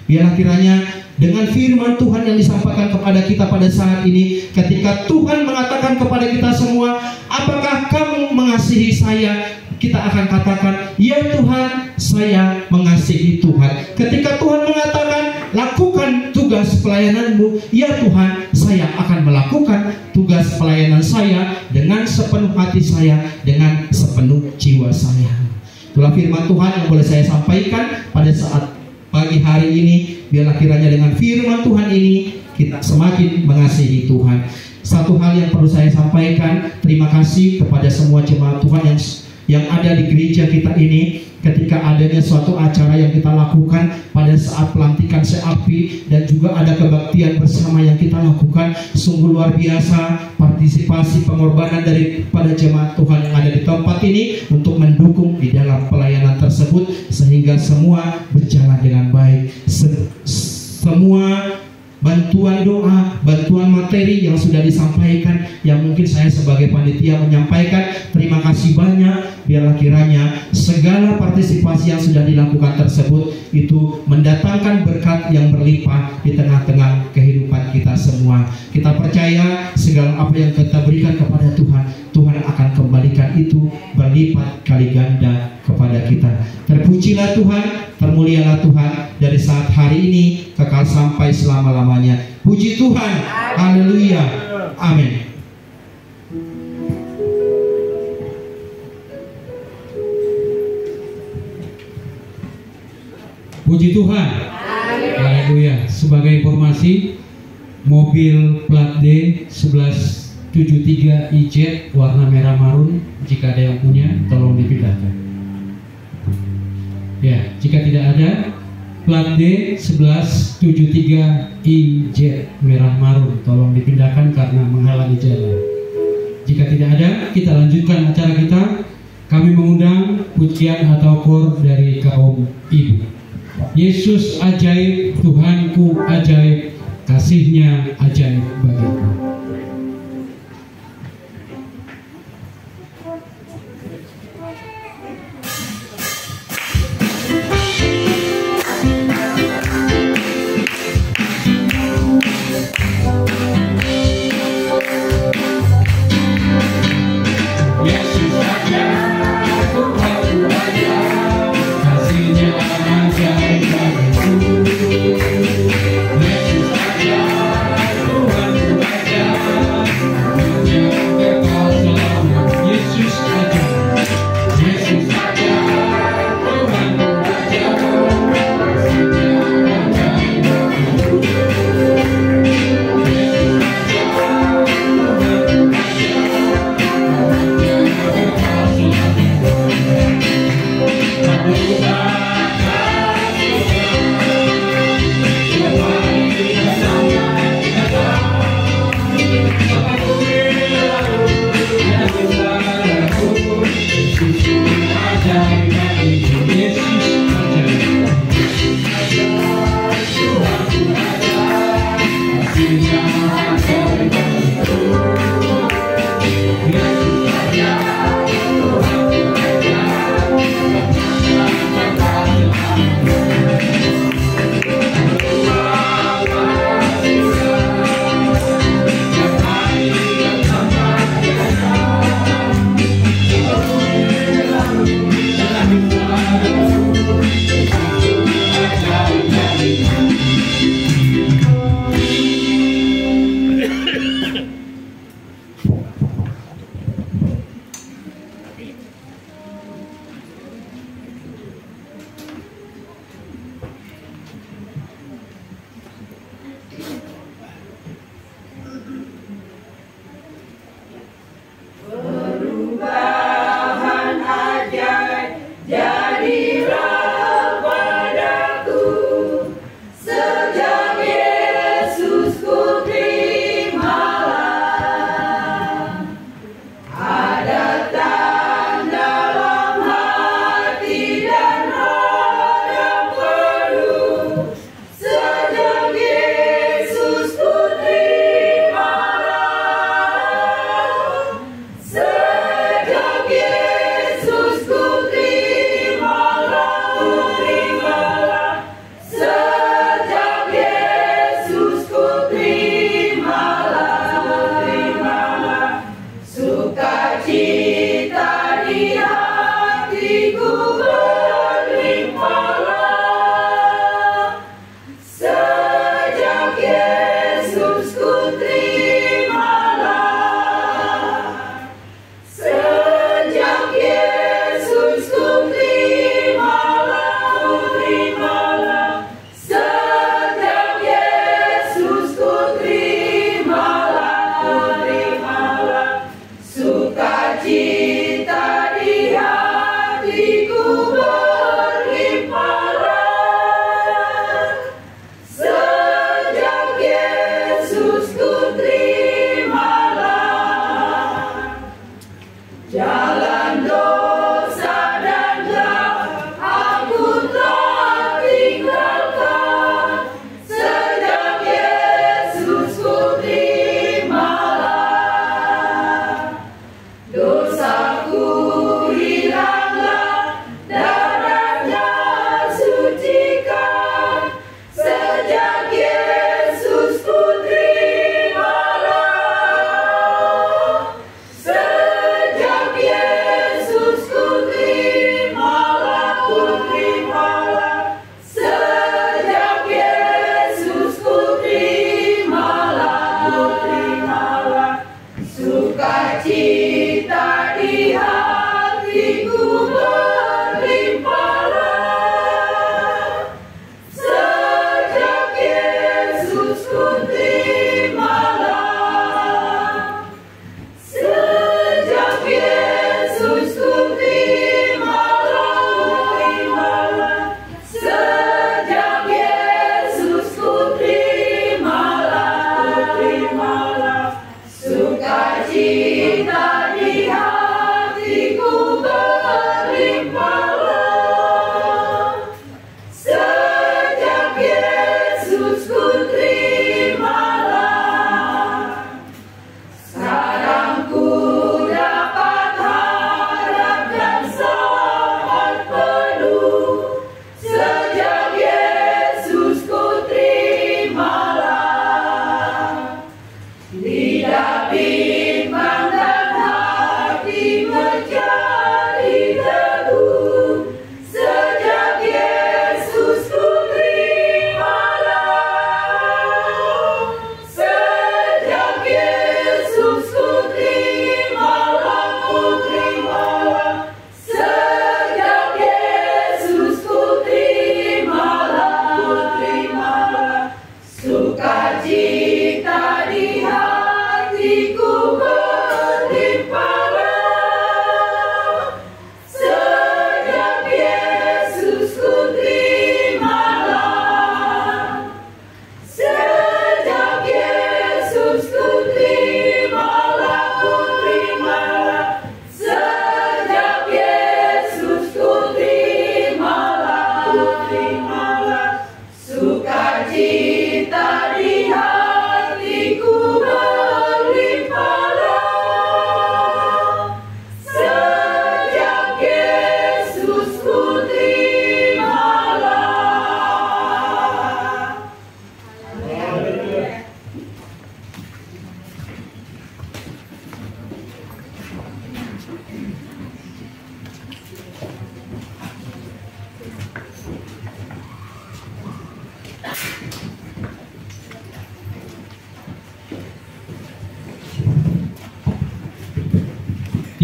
Biarlah kiranya dengan firman Tuhan yang disampaikan kepada kita pada saat ini, ketika Tuhan mengatakan kepada kita semua, apakah kamu mengasihi saya? Kita akan katakan, ya Tuhan, saya mengasihi Tuhan. Ketika Tuhan mengatakan, lakukan tugas pelayananmu, ya Tuhan, saya akan melakukan tugas pelayanan saya dengan sepenuh hati saya, dengan sepenuh jiwa saya. Itulah firman Tuhan yang boleh saya sampaikan pada saat pagi hari ini. Biarlah kiranya dengan firman Tuhan ini kita semakin mengasihi Tuhan. Satu hal yang perlu saya sampaikan, terima kasih kepada semua jemaat Tuhan yang ada di gereja kita ini. Ketika adanya suatu acara yang kita lakukan pada saat pelantikan seapi dan juga ada kebaktian bersama yang kita lakukan, sungguh luar biasa partisipasi pengorbanan daripada jemaat Tuhan yang ada di tempat ini untuk mendukung di dalam pelayanan tersebut, sehingga semua berjalan dengan baik. Semua bantuan doa, bantuan materi yang sudah disampaikan, yang mungkin saya sebagai panitia menyampaikan, terima kasih banyak. Biarlah kiranya segala partisipasi yang sudah dilakukan tersebut itu mendatangkan berkat yang berlimpah di tengah-tengah kehidupan kita semua. Kita percaya segala apa yang kita berikan kepada Tuhan, Tuhan akan kembalikan itu berlipat kali ganda kepada kita. Terpujilah Tuhan, termulialah Tuhan dari saat hari ini kekal sampai selama-lamanya. Puji Tuhan, haleluya, amin. Puji Tuhan, haleluya. Sebagai informasi, mobil plat D 1173 IJ warna merah marun, jika ada yang punya tolong dipindahkan. Ya, jika tidak ada, plat D 1173 IJ merah marun tolong dipindahkan karena menghalangi jalan. Jika tidak ada, kita lanjutkan acara kita. Kami mengundang pujian atau kor dari kaum ibu. Yesus ajaib, Tuhanku ajaib, kasih-Nya ajaib bagiku. Tuhan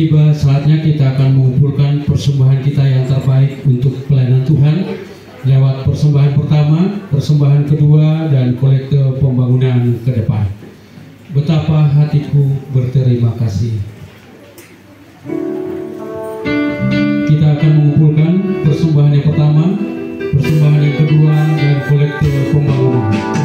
Tiba saatnya kita akan mengumpulkan persembahan kita yang terbaik untuk pelayanan Tuhan lewat persembahan pertama, persembahan kedua, dan kolekte pembangunan ke depan. Betapa hatiku berterima kasih. Kita akan mengumpulkan persembahan yang pertama, persembahan yang kedua, dan kolekte pembangunan. Terima kasih.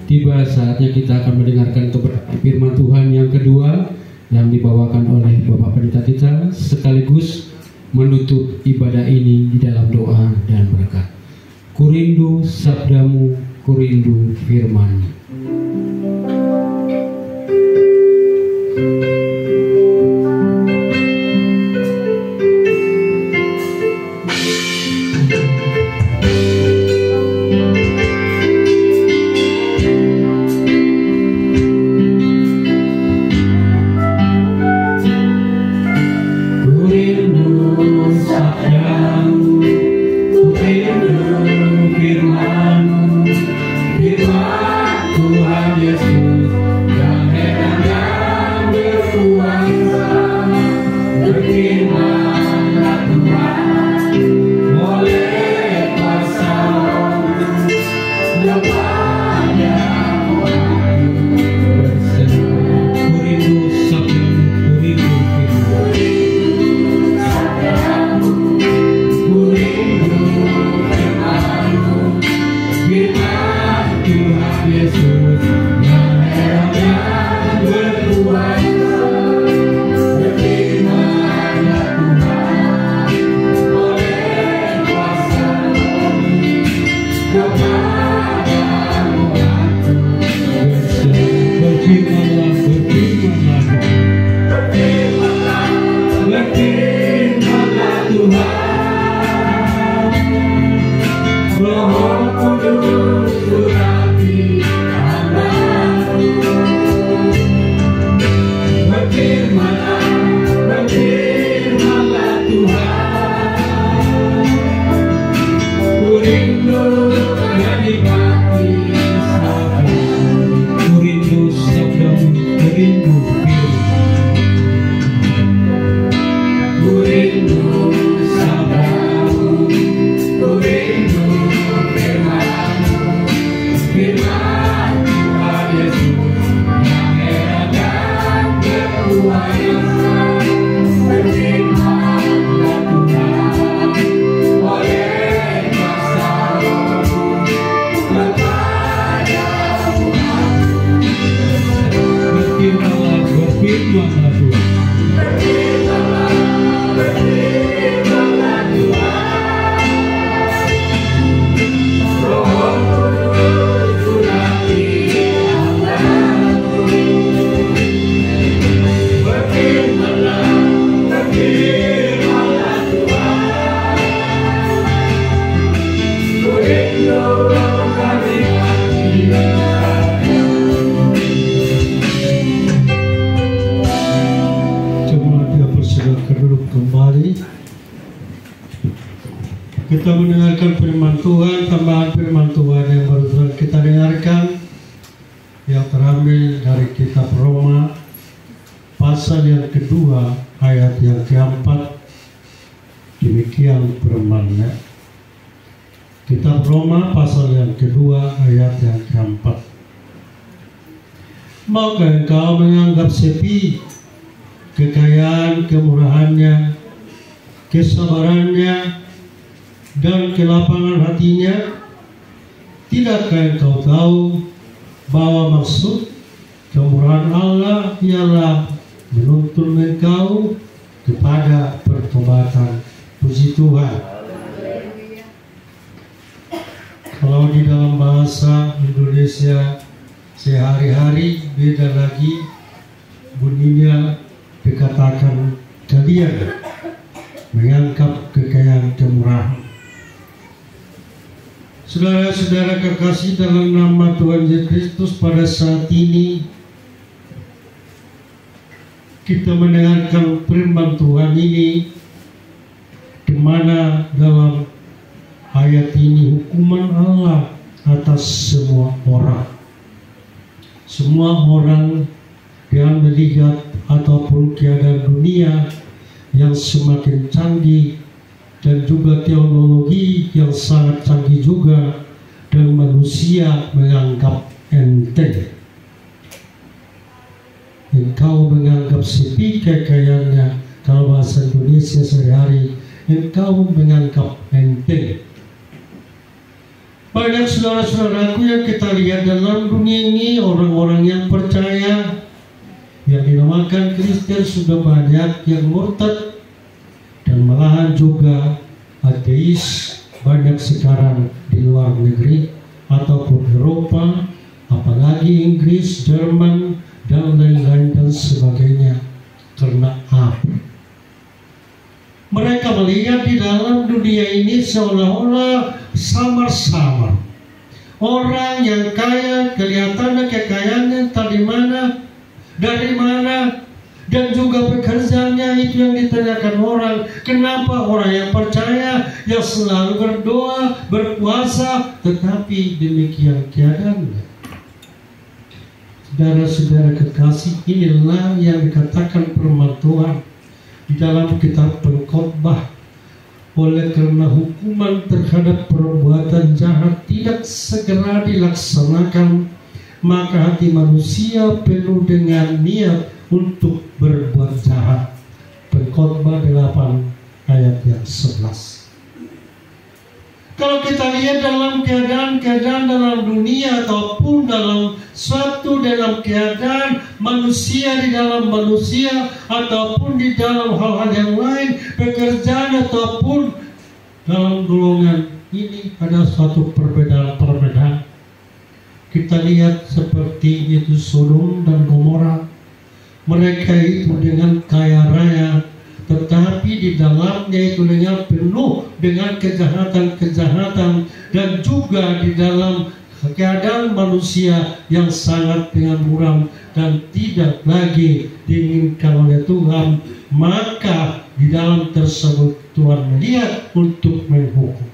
Tiba saatnya kita akan mendengarkan firman Tuhan yang kedua yang dibawakan oleh Bapak Pendeta kita, sekaligus menutup ibadah ini di dalam doa dan berkat. Kurindu sabdamu, kurindu firman-Mu. Kita mendengarkan firman Tuhan, tambahan firman Tuhan yang baru kita dengarkan yang terambil dari kitab Roma pasal yang kedua ayat yang keempat. Demikian firman-Nya. Kitab Roma pasal yang kedua ayat yang keempat. Maukah engkau menganggap sepi kekayaan kemurahannya, kesabarannya, dan kelapangan hatinya? Tidakkah engkau tahu bahwa maksud kemurahan Allah ialah menuntun engkau kepada pertobatan Tuhan. Kalau di dalam bahasa Indonesia sehari-hari beda lagi bunyinya, dikatakan kalian menganggap kekayaan kemurahan. Saudara-saudara kekasih dalam nama Tuhan Yesus Kristus, pada saat ini kita mendengarkan firman Tuhan ini, di mana dalam ayat ini hukuman Allah atas semua orang. Semua orang yang melihat ataupun keadaan dunia yang semakin canggih dan juga teknologi yang sangat canggih juga, dan manusia menganggap enteng. Engkau menganggap sepi kekayaannya, kalau bahasa Indonesia sehari-hari, engkau menganggap enteng. Banyak saudara-saudaraku yang kita lihat dalam dunia ini, orang-orang yang percaya, yang dinamakan Kristen, sudah banyak yang murtad, dan malahan juga ateis banyak sekarang di luar negeri ataupun Eropa, apalagi Inggris, Jerman, dan lain-lain dan sebagainya. Karena apa? Mereka melihat di dalam dunia ini seolah-olah samar-samar. Orang yang kaya kelihatannya kekayaannya dari mana, dan juga pekerjaannya itu yang ditanyakan orang. Kenapa orang yang percaya, yang selalu berdoa, berpuasa, tetapi demikian keadaannya? Saudara-saudara kekasih, inilah yang dikatakan firman Tuhan di dalam kitab Pengkhotbah. Oleh karena hukuman terhadap perbuatan jahat tidak segera dilaksanakan, maka hati manusia penuh dengan niat untuk berbuat jahat. Pengkhotbah 8 ayat yang 11. Kalau kita lihat dalam keadaan dalam dunia ataupun dalam keadaan manusia di dalam manusia ataupun di dalam hal-hal yang lain, pekerjaan ataupun dalam golongan ini, ada suatu perbedaan. Kita lihat seperti itu Sodom dan Gomora. Mereka itu dengan kaya raya, tetapi di dalamnya itu dengan penuh dengan kejahatan, dan juga di dalam keadaan manusia yang sangat dengan muram dan tidak lagi diinginkan oleh Tuhan. Maka di dalam tersebut Tuhan melihat untuk menghukum.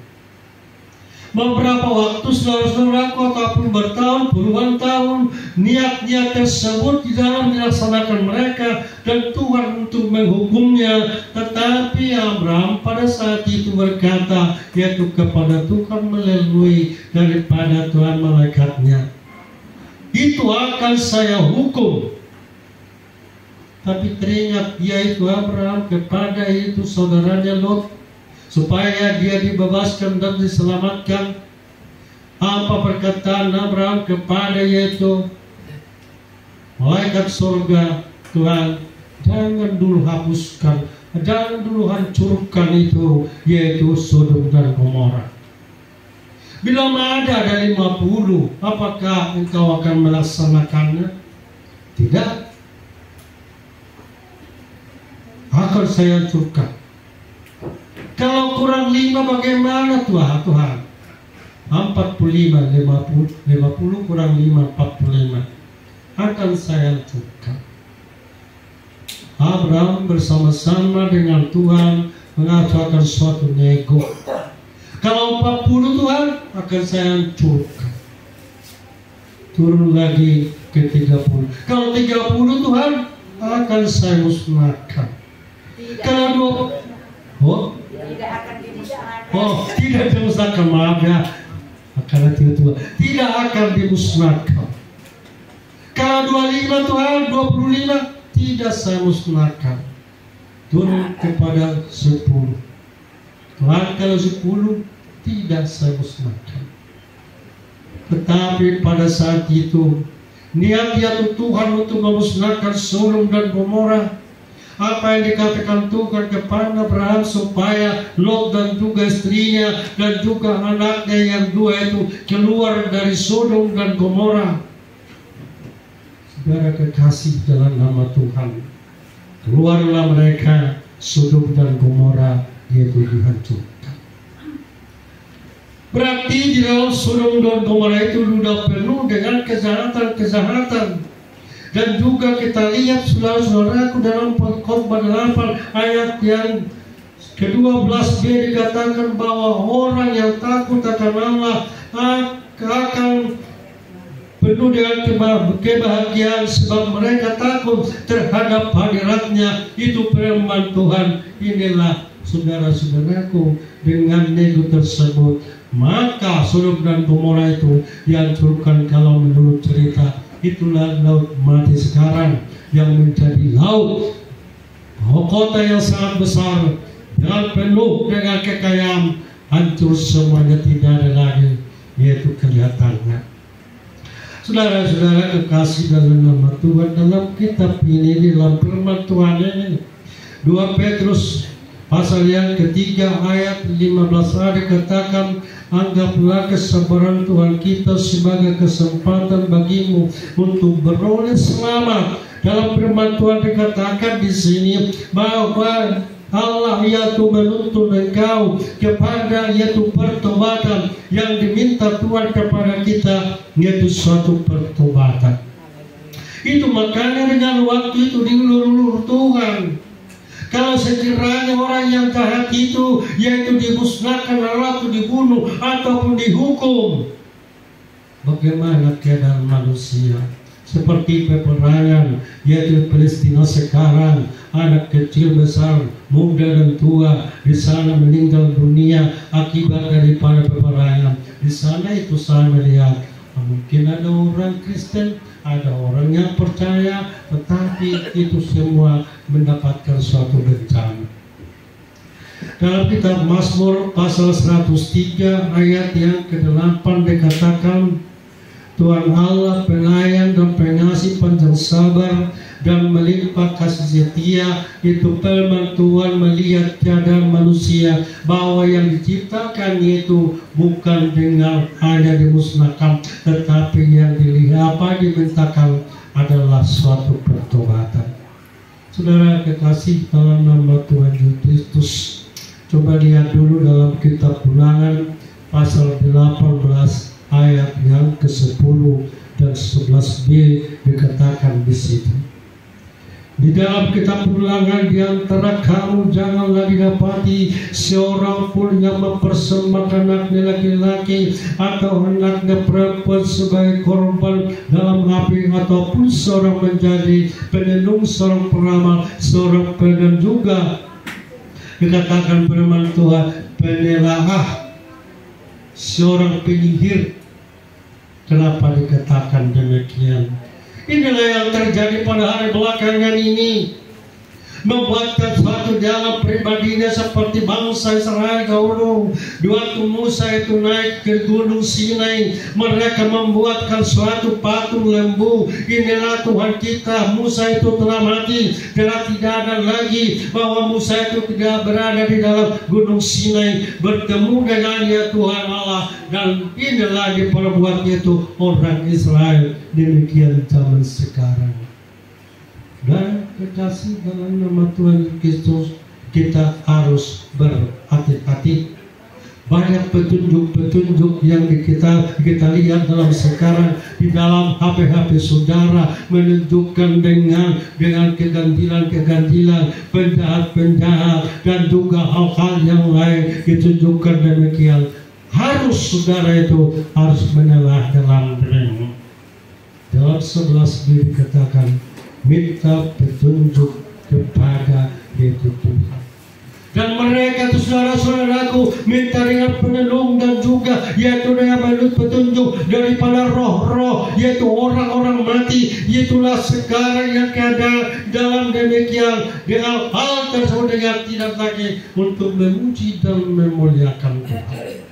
Beberapa waktu saudara-saudaraku ataupun bertahun, puluhan tahun, niat-niat tersebut di dalam dilaksanakan mereka, dan Tuhan untuk menghukumnya. Tetapi Abraham pada saat itu berkata, yaitu kepada Tuhan melalui daripada Tuhan malaikatnya, itu akan saya hukum. Tapi teringat yaitu Abraham kepada itu saudaranya Lot, supaya dia dibebaskan dan diselamatkan. Apa perkataan Abraham kepada yaitu malaikat surga? Tuhan, jangan dulu hapuskan, jangan dulu hancurkan itu, yaitu Sodom dan Gomora. Bila ada 50, apakah engkau akan melaksanakannya? Tidak. Akan saya hancurkan. Kalau kurang 5 bagaimana Tuhan? 45, 50 kurang 5, 45. Akan saya hancurkan. Abraham bersama-sama dengan Tuhan mengatakan suatu nego. Kalau 40 Tuhan, akan saya hancurkan. Turun lagi ke 30. Kalau 30 Tuhan, akan saya musnahkan. Kalau 20, tidak dimusnahkan, maaf ya, karena tidak akan dimusnahkan. Kalau 25 Tuhan, 25 tidak saya musnahkan. Turun kepada 10. Tuhan, kalau 10 tidak saya musnahkan. Tetapi pada saat itu niat Tuhan untuk memusnahkan Sodom dan Gomora, apa yang dikatakan Tuhan kepada Abraham supaya Lot dan juga istrinya dan juga anaknya yang dua itu keluar dari Sodom dan Gomora. Saudara kekasih dalam nama Tuhan, keluarlah mereka, Sodom dan Gomora yaitu dihancurkan. Berarti di dalam Sodom dan Gomora itu sudah penuh dengan kejahatan. Dan juga kita lihat saudara-saudaraku dalam Khotbah 8 ayat yang ke-12b dikatakan bahwa orang yang takut akan Allah akan penuh dengan kebahagiaan sebab mereka takut terhadap hadiratnya. Itu firman Tuhan. Inilah saudara-saudaraku, dengan nego tersebut maka Sodom dan Gomora itu dihancurkan. Kalau menurut cerita, itulah laut mati sekarang yang menjadi laut kota yang sangat besar dengan penuh dengan kekayaan, hancur semuanya, tidak ada lagi yaitu kelihatannya. Saudara-saudara kekasih dalam nama Tuhan, dalam kitab ini, dalam firman Tuhan ini, 2 Petrus pasal yang ketiga ayat 15a dikatakan, anggaplah kesabaran Tuhan kita sebagai kesempatan bagimu untuk beroleh selamat. Dalam firman Tuhan dikatakan di sini bahwa Allah yaitu menuntun engkau kepada yaitu pertobatan, yang diminta Tuhan kepada kita yaitu suatu pertobatan. Itu makanya dengan waktu itu diulur-ulur Tuhan. Kalau sekiranya orang yang jahat itu yaitu dimusnahkan atau dibunuh ataupun dihukum, bagaimana keadaan manusia? Seperti peperangan yaitu Palestina sekarang, anak kecil besar, muda dan tua di sana meninggal dunia akibat daripada peperangan. Di sana itu saya melihat mungkin ada orang Kristen, ada orang yang percaya, tetapi itu semua mendapatkan suatu bencana. Dalam kitab Mazmur pasal 103 ayat yang ke-8 dikatakan, Tuhan Allah penyayang dan pengasih panjang sabar dan melimpah kasih setia. Itu firman Tuhan melihat keadaan manusia bahwa yang diciptakan itu bukan dengan hanya dimusnahkan, tetapi yang dilihat apa dimintakan adalah suatu pertobatan. Saudara kekasih dalam nama Tuhan Yesus Kristus, coba lihat dulu dalam kitab Ulangan pasal 18 ayat yang ke-10 dan 11b dikatakan di situ. Di dalam kitab Ulangan, di antara kamu janganlah didapati seorang pun yang mempersembahkan anaknya laki-laki atau anaknya perempuan sebagai korban dalam api, ataupun seorang menjadi penenung, seorang peramal, seorang dan juga dikatakan firman Tuhan penelaah, seorang penyihir. Kenapa dikatakan demikian? Inilah yang terjadi pada hari belakangan ini, membuatkan suatu dalam pribadinya seperti bangsa Israel dahulu. Di waktu Musa itu naik ke gunung Sinai, mereka membuatkan suatu patung lembu. Inilah Tuhan kita. Musa itu telah mati, telah tidak ada lagi bahwa Musa itu tidak berada di dalam gunung Sinai bertemu dengan ya Tuhan Allah, dan inilah diperbuat itu orang Israel. Demikian zaman sekarang. Dan kekasih dalam nama Tuhan Kristus, kita harus berhati-hati. Banyak petunjuk-petunjuk yang kita lihat dalam sekarang di dalam HP-HP saudara, menunjukkan dengan keganjilan-keganjilan, penjahat-penjahat, dan juga hal-hal yang lain ditunjukkan demikian. Harus saudara itu harus menelah dalam dirimu. Dalam 11 dikatakan, minta petunjuk kepada yaitu Tuhan. Dan mereka itu saudara-saudaraku minta dengan penelung dan juga yaitu dengan menurut petunjuk daripada roh-roh, yaitu orang-orang mati. Itulah sekarang yang ada dalam demikian dengan hal tersebut, dengan tidak lagi untuk memuji dan memuliakan Tuhan.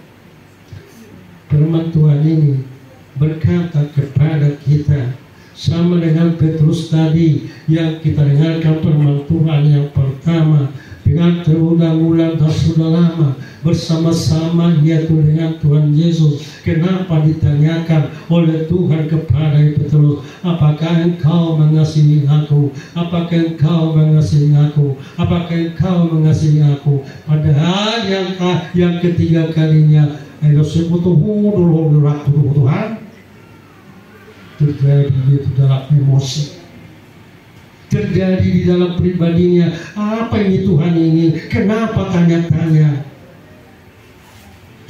Firman Tuhan ini berkata kepada kita sama dengan Petrus tadi, yang kita dengarkan firman Tuhan yang pertama dengan terulang-ulang dan sudah lama bersama-sama, yaitu dengan Tuhan Yesus. Kenapa ditanyakan oleh Tuhan kepada Petrus, apakah engkau mengasihi aku? Apakah engkau mengasihi aku? Apakah engkau mengasihi aku? Padahal yang ketiga kalinya Tuhan terjadi itu dalam emosi, terjadi di dalam pribadinya. Apa ini Tuhan ini? Kenapa tanya-tanya?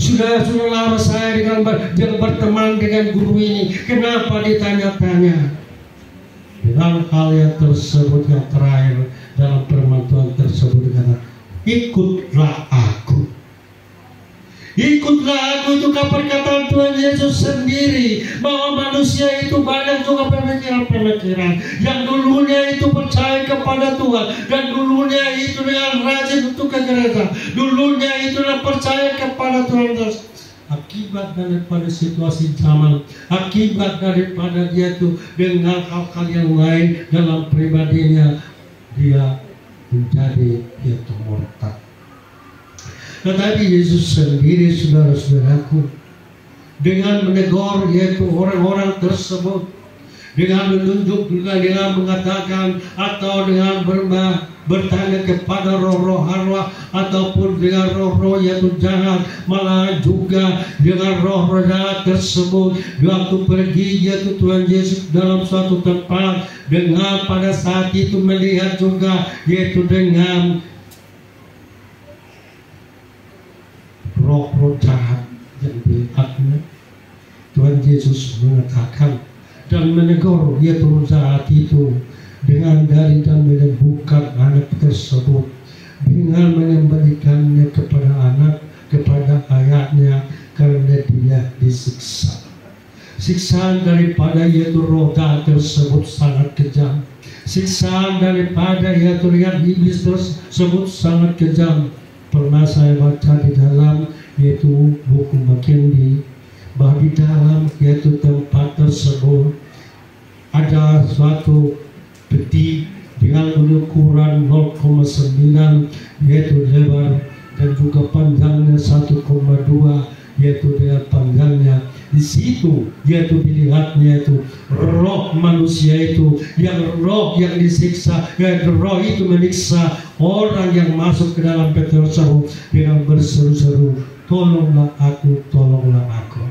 Sudah lama saya dengan berteman dengan guru ini, kenapa ditanya-tanya? Dengan hal yang tersebut yang terakhir dalam firman Tuhan tersebut dikatakan, ikutlah aku. Ikutlah aku, itu perkataan Tuhan Yesus sendiri, bahwa manusia itu banyak juga pemikiran-pemikiran yang dulunya itu percaya kepada Tuhan, dan dulunya itu dengan rajin untuk ke gereja, dulunya itu percaya kepada Tuhan. Akibat daripada situasi zaman, akibat daripada dia itu dengan hal-hal yang lain dalam pribadinya, dia menjadi yaitu murtad. Tetapi Yesus sendiri, saudara-saudaraku, dengan menegur yaitu orang-orang tersebut, dengan menunjuk juga, dengan mengatakan atau dengan bertanya kepada roh-roh arwah ataupun dengan roh-roh yaitu jahat, malah juga dengan roh-roh jahat tersebut, waktu pergi yaitu Tuhan Yesus dalam suatu tempat, dengan pada saat itu melihat juga yaitu dengan roh-roh jahat yang dilihatnya, Tuhan Yesus mengatakan dan menegur yaitu roh jahat itu dengan dari dan menyembuhkan anak tersebut, dengan mengembalikannya kepada anak, kepada ayahnya, karena dia disiksa. Siksaan daripada yaitu roh jahat tersebut sangat kejam. Siksaan daripada yaitu riak iblis tersebut sangat kejam. Pernah saya baca di dalam yaitu buku Makendi, bahwa di dalam yaitu tempat tersebut ada suatu peti dengan ukuran 0,9 yaitu lebar dan juga panjangnya 1,2 yaitu dengan panjangnya. Di situ yaitu dilihatnya itu roh manusia itu, yang roh yang disiksa, yaitu roh itu menyiksa orang yang masuk ke dalam peti tersebut dengan berseru-seru, tolonglah aku, tolonglah aku.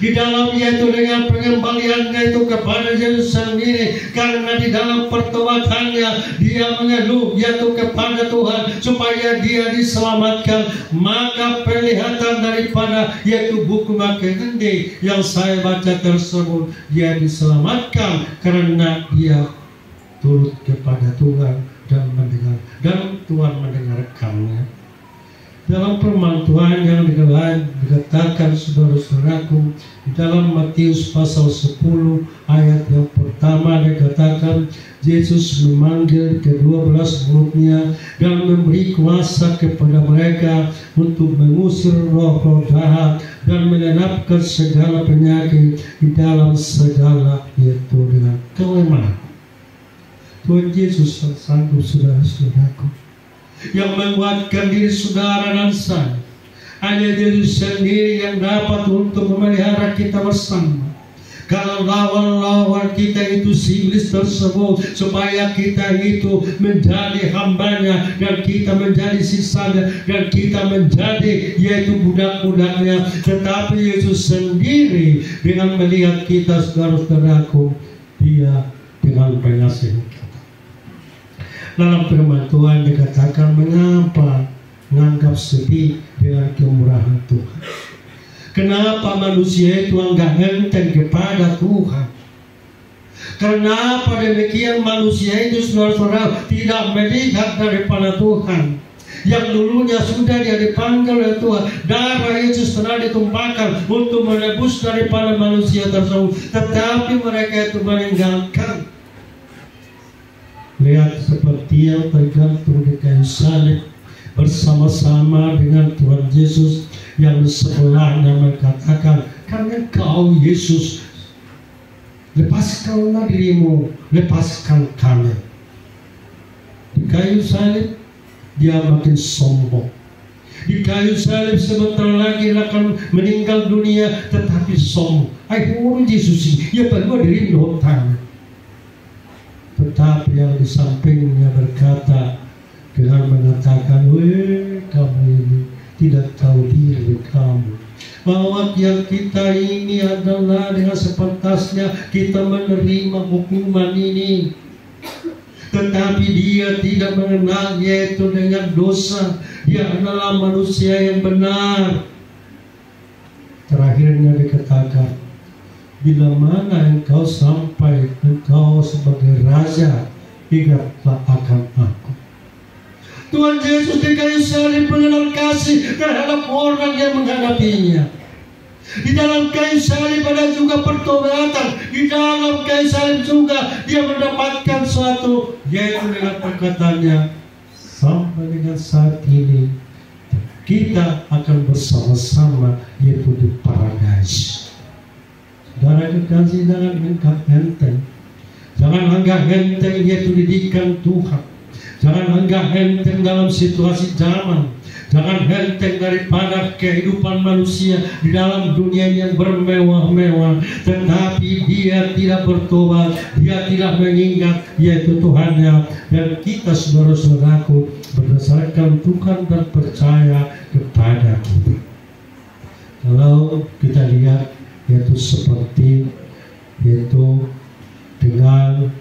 Di dalam yaitu dengan pengembaliannya itu kepada Yesus sendiri, karena di dalam pertobatannya dia mengeluh yaitu kepada Tuhan supaya dia diselamatkan. Maka penglihatan daripada yaitu buku Makendi yang saya baca tersebut, dia diselamatkan karena dia turut kepada Tuhan dan mendengar, dan Tuhan mendengarkannya. Dalam firman Tuhan yang dikatakan saudara-saudaraku di dalam Matius pasal 10 ayat yang pertama, dikatakan Yesus memanggil ke-12 muridnya dan memberi kuasa kepada mereka untuk mengusir roh-roh jahat dan menenapkan segala penyakit di dalam segala yaitu dengan kelemahan. Tuhan Yesus sanggup, saudara-saudaraku, yang menguatkan diri saudara dan saya. Hanya Yesus sendiri yang dapat untuk memelihara kita bersama. Kalau lawan-lawan kita itu si iblis tersebut, supaya kita itu menjadi hambanya dan kita menjadi sisanya dan kita menjadi yaitu budak-budaknya. Tetapi Yesus sendiri dengan melihat kita, saudara-saudaraku, dia dengan pengasih. Dalam firman Tuhan dikatakan, mengapa menganggap sedih dengan kemurahan Tuhan? Kenapa manusia itu enggak enteng kepada Tuhan? Kenapa demikian manusia itu, saudara-saudara, tidak melihat daripada Tuhan? Yang dulunya sudah dia dipanggil oleh Tuhan, darah Yesus telah ditumpahkan untuk menebus daripada manusia tersebut, tetapi mereka itu meninggalkan. Lihat seperti yang tergantung di kayu salib bersama-sama dengan Tuhan Yesus, yang di sebelahnya mengatakan, karena Engkau Yesus lepaskanlah dirimu, lepaskan kami. Di kayu salib dia makin sombong. Di kayu salib sebentar lagi akan meninggal dunia, tetapi sombong. Ayo Yesus, ya baru diri notang. Tetapi yang di sampingnya berkata dengan mengatakan, weh kamu ini tidak tahu diri kamu, bahwa yang kita ini adalah dengan sepantasnya kita menerima hukuman ini. Tetapi dia tidak mengenal, yaitu dengan dosa. Dia adalah manusia yang benar. Terakhirnya dikatakan, bila mana engkau sampai engkau sebagai raja, ingatlah akan aku. Tuhan Yesus di kayu salib mengenal kasih terhadap orang yang menghadapinya. Di dalam kayu salib ada juga pertobatan. Di dalam kayu salib juga dia mendapatkan suatu, yaitu dengan perkataannya, sampai dengan saat ini kita akan bersama-sama, yaitu di paradise. Saudara kekasih, jangan anggap enteng. Jangan anggap enteng yaitu didikan Tuhan. Jangan anggap enteng dalam situasi zaman. Jangan enteng daripada kehidupan manusia di dalam dunia yang bermewah-mewah. Tetapi dia tidak bertobat, dia tidak mengingat yaitu Tuhannya. Dan kita saudara-saudaraku berdasarkan Tuhan dan percaya kepada kita. Kalau kita lihat yaitu seperti yaitu dengan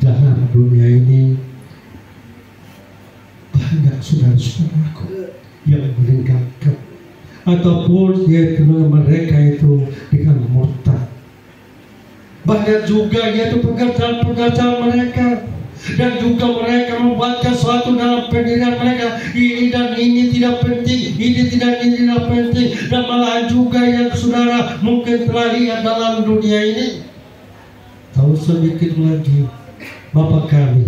dalam dunia ini banyak saudara-saudaraku yang meninggalkan ataupun yaitu mereka itu dengan murtad. Banyak juga yaitu pekerjaan-pekerjaan mereka, dan juga mereka membuatkan suatu dalam pendirian mereka, ini dan ini tidak penting, ini tidak penting. Dan malah juga yang saudara mungkin telah lihat dalam dunia ini. Tahu sedikit lagi Bapak kami,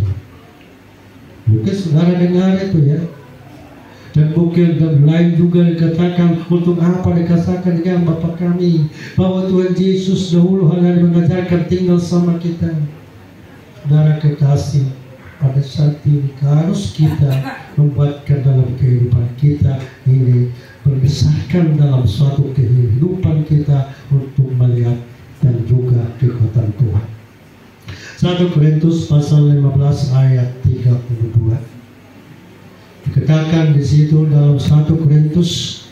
mungkin saudara dengar itu ya. Dan mungkin dan lain juga dikatakan, untuk apa dikatakan dengan Bapa kami, bahwa Tuhan Yesus dahulu hanya mengajarkan tinggal sama kita. Saudara kekasih, pada saat ini harus kita membuatkan dalam kehidupan kita ini, berdasarkan dalam suatu kehidupan kita untuk melihat dan juga kekuatan Tuhan. 1 Korintus pasal 15 ayat 32. Dikatakan di situ dalam 1 Korintus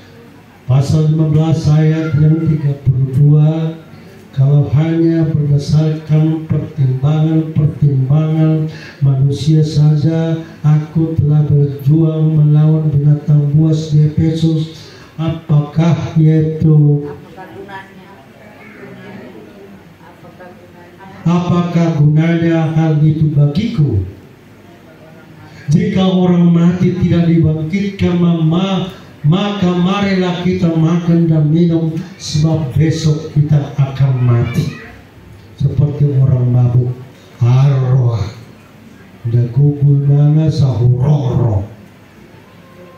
pasal 15 ayat yang 32, kalau hanya berdasarkan pertimbangan manusia saja, aku telah berjuang melawan binatang buas di Efesus. Apakah gunanya hal itu bagiku? Jika orang mati tidak dibangkitkan, maka marilah kita makan dan minum, sebab besok kita akan mati. Seperti orang mabuk, arwah, dagugul mana sahuroro,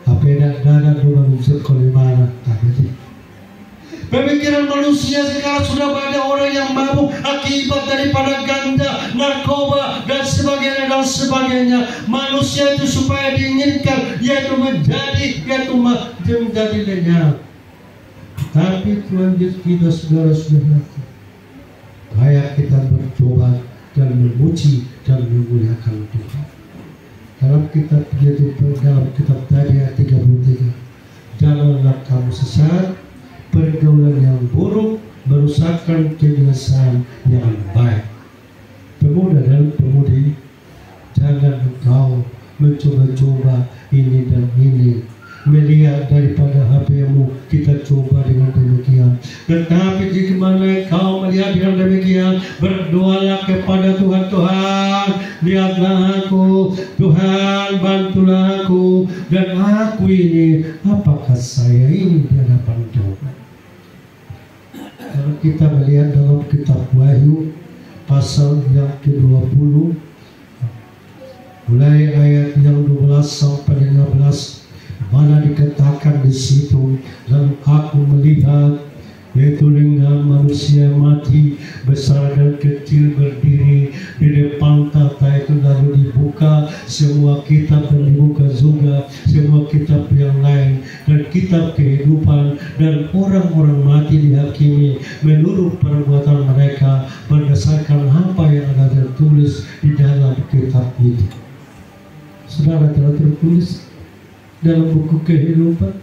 apeda dada dua manusia kolimana, pemikiran manusia sekarang sudah banyak orang yang mabuk akibat daripada ganja, narkoba dan sebagainya. Manusia itu supaya diinginkan yaitu menjadi lenyap. Tapi Tuhan Yesus kita saudara-saudaraku, supaya kita bertobat dan memuji dan memuliakan Tuhan. Dalam kitab tadi ayat 33, janganlah kamu sesat, pergaulan yang buruk merusakkan kebiasaan yang baik. Pemuda dan pemudi, jangan engkau mencoba-coba ini dan ini, melihat daripada HP-mu, kita coba dengan demikian. Tetapi jika mana kau melihat dengan demikian, berdoalah kepada Tuhan. Tuhan, lihatlah aku, Tuhan bantulah aku, dan aku ini, apakah saya ini di hadapan Tuhan? Kalau kita melihat dalam kitab Wahyu pasal yang ke-20, mulai ayat yang 12 sampai 15, mana dikatakan di situ, dan aku melihat yaitu dengan manusia mati besar dan kecil kitab kehidupan, dan orang-orang mati dihakimi menurut perbuatan mereka berdasarkan apa yang ada tertulis di dalam kitab itu. Saudara, telah tertulis dalam buku kehidupan.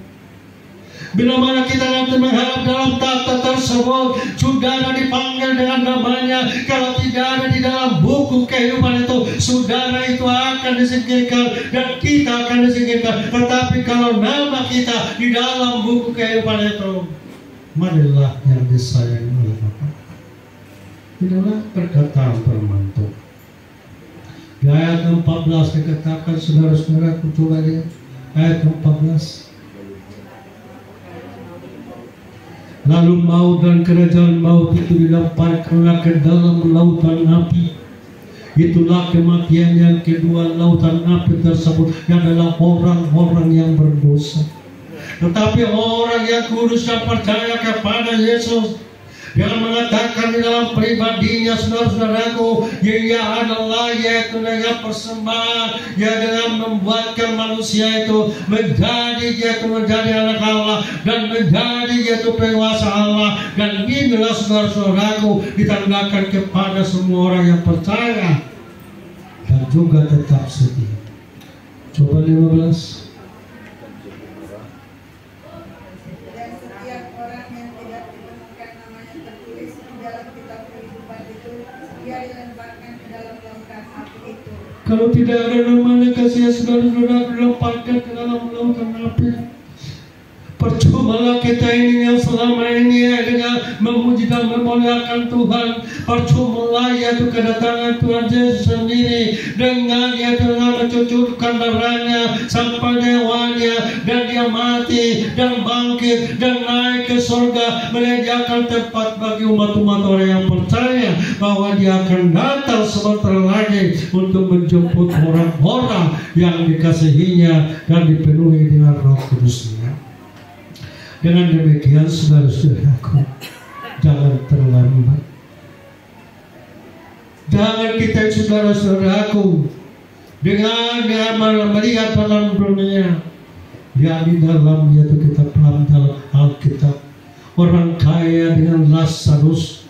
Bila mana kita nanti mengharap dalam tata tersebut, saudara dipanggil dengan namanya. Kalau tidak ada di dalam buku kehidupan itu, saudara itu akan disingkirkan dan kita akan disingkirkan. Tetapi kalau nama kita di dalam buku kehidupan itu, marilah yang disayangi oleh Bapa. Inilah perkataan firman Tuhan. Di ayat 14 dikatakan, saudara-saudaraku, coba lihat ayat 14. Lalu maut dan kerajaan maut itu dilemparkanlah ke dalam lautan api. Itulah kematian yang kedua. Lautan api tersebut adalah orang-orang yang berdosa. Tetapi orang yang kudus dan percaya kepada Yesus, dengan mengatakan di dalam pribadinya, saudara-saudaraku, ia adalah yaitu dengan persembahan, ya, dengan membuatkan manusia itu menjadi anak Allah dan menjadi yaitu penguasa Allah. Dan inilah, saudara-saudaraku, ditandahkan kepada semua orang yang percaya dan juga tetap setia. Coba 15. Kalau tidak ada namanya, kasih saudara-saudara dilemparkan ke dalam lautan api. Percumalah kita ini yang selama ini dengan memuji dan memuliakan Tuhan. Percumalah yaitu kedatangan Tuhan Yesus sendiri dengan yaitu mencucurkan darahnya sampai dewanya, dan dia mati dan bangkit dan naik ke surga, menyediakan tempat bagi umat-umat orang yang percaya bahwa dia akan datang sebentar lagi untuk menjemput orang-orang yang dikasihinya dan dipenuhi dengan Roh Kudus-Nya. Dengan demikian, saudara-saudaraku, jangan terlambat. Jangan kita, saudara-saudaraku, dengan melihat dalam dunia, ya, di dalam yaitu kita dalam Alkitab, orang kaya dengan Lazarus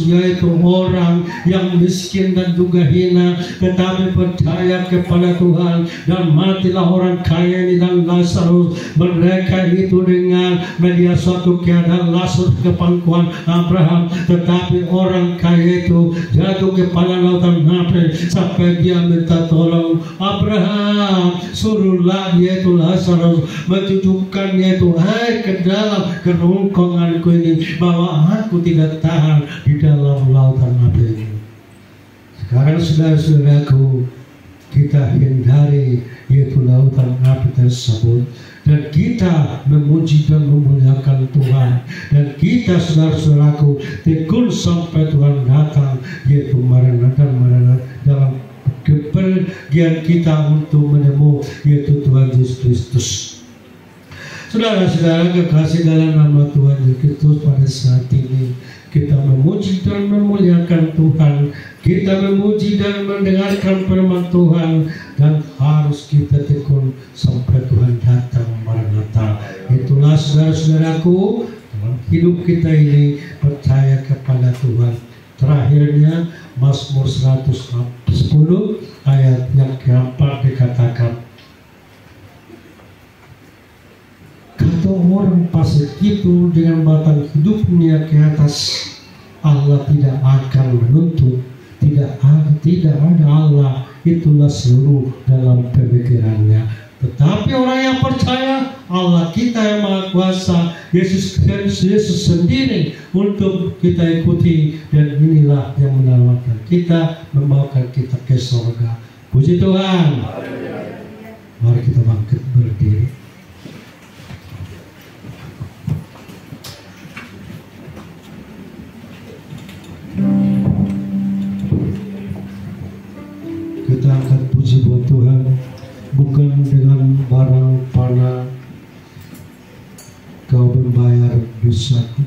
yaitu orang yang miskin dan juga hina, tetapi percaya kepada Tuhan, dan matilah orang kaya ini dan Lazarus. Mereka itu dengan melihat suatu keadaan Lazarus ke pangkuan Abraham, tetapi orang kaya itu jatuh kepada lautan api sampai dia minta tolong, Abraham, suruhlah yaitu Lazarus mencucukkan yaitu air ke dalam kerongkonganku ini, bahwa aku tidak tahan di dalam lautan api ini. Sekarang, saudara-saudaraku, kita hindari yaitu lautan api tersebut, dan kita memuji dan memuliakan Tuhan, dan kita, saudara-saudaraku, tekun sampai Tuhan datang, yaitu Maranatha dalam kepergian kita untuk menemui yaitu Tuhan Yesus Kristus. Saudara-saudara kekasih dalam nama Tuhan Yesus Kristus, pada saat ini kita memuji dan memuliakan Tuhan, kita memuji dan mendengarkan firman Tuhan, dan harus kita tekun sampai Tuhan datang Maranatha. Itulah, saudara-saudaraku, dalam hidup kita ini percaya kepada Tuhan. Terakhirnya Mazmur 110 ayat yang keempat dikatakan, kata orang fasik itu dengan batang hidupnya ke atas, Allah tidak akan menuntut, tidak ada Allah, itulah seluruh dalam pemikirannya. Tetapi orang yang percaya Allah kita yang Maha Kuasa, Yesus sendiri untuk kita ikuti, dan inilah yang menyelamatkan kita, membawakan kita ke surga. Puji Tuhan. Mari kita bangkit berdiri. Kita akan puji buat Tuhan, bukan dengan barang panah kau membayar dosaku.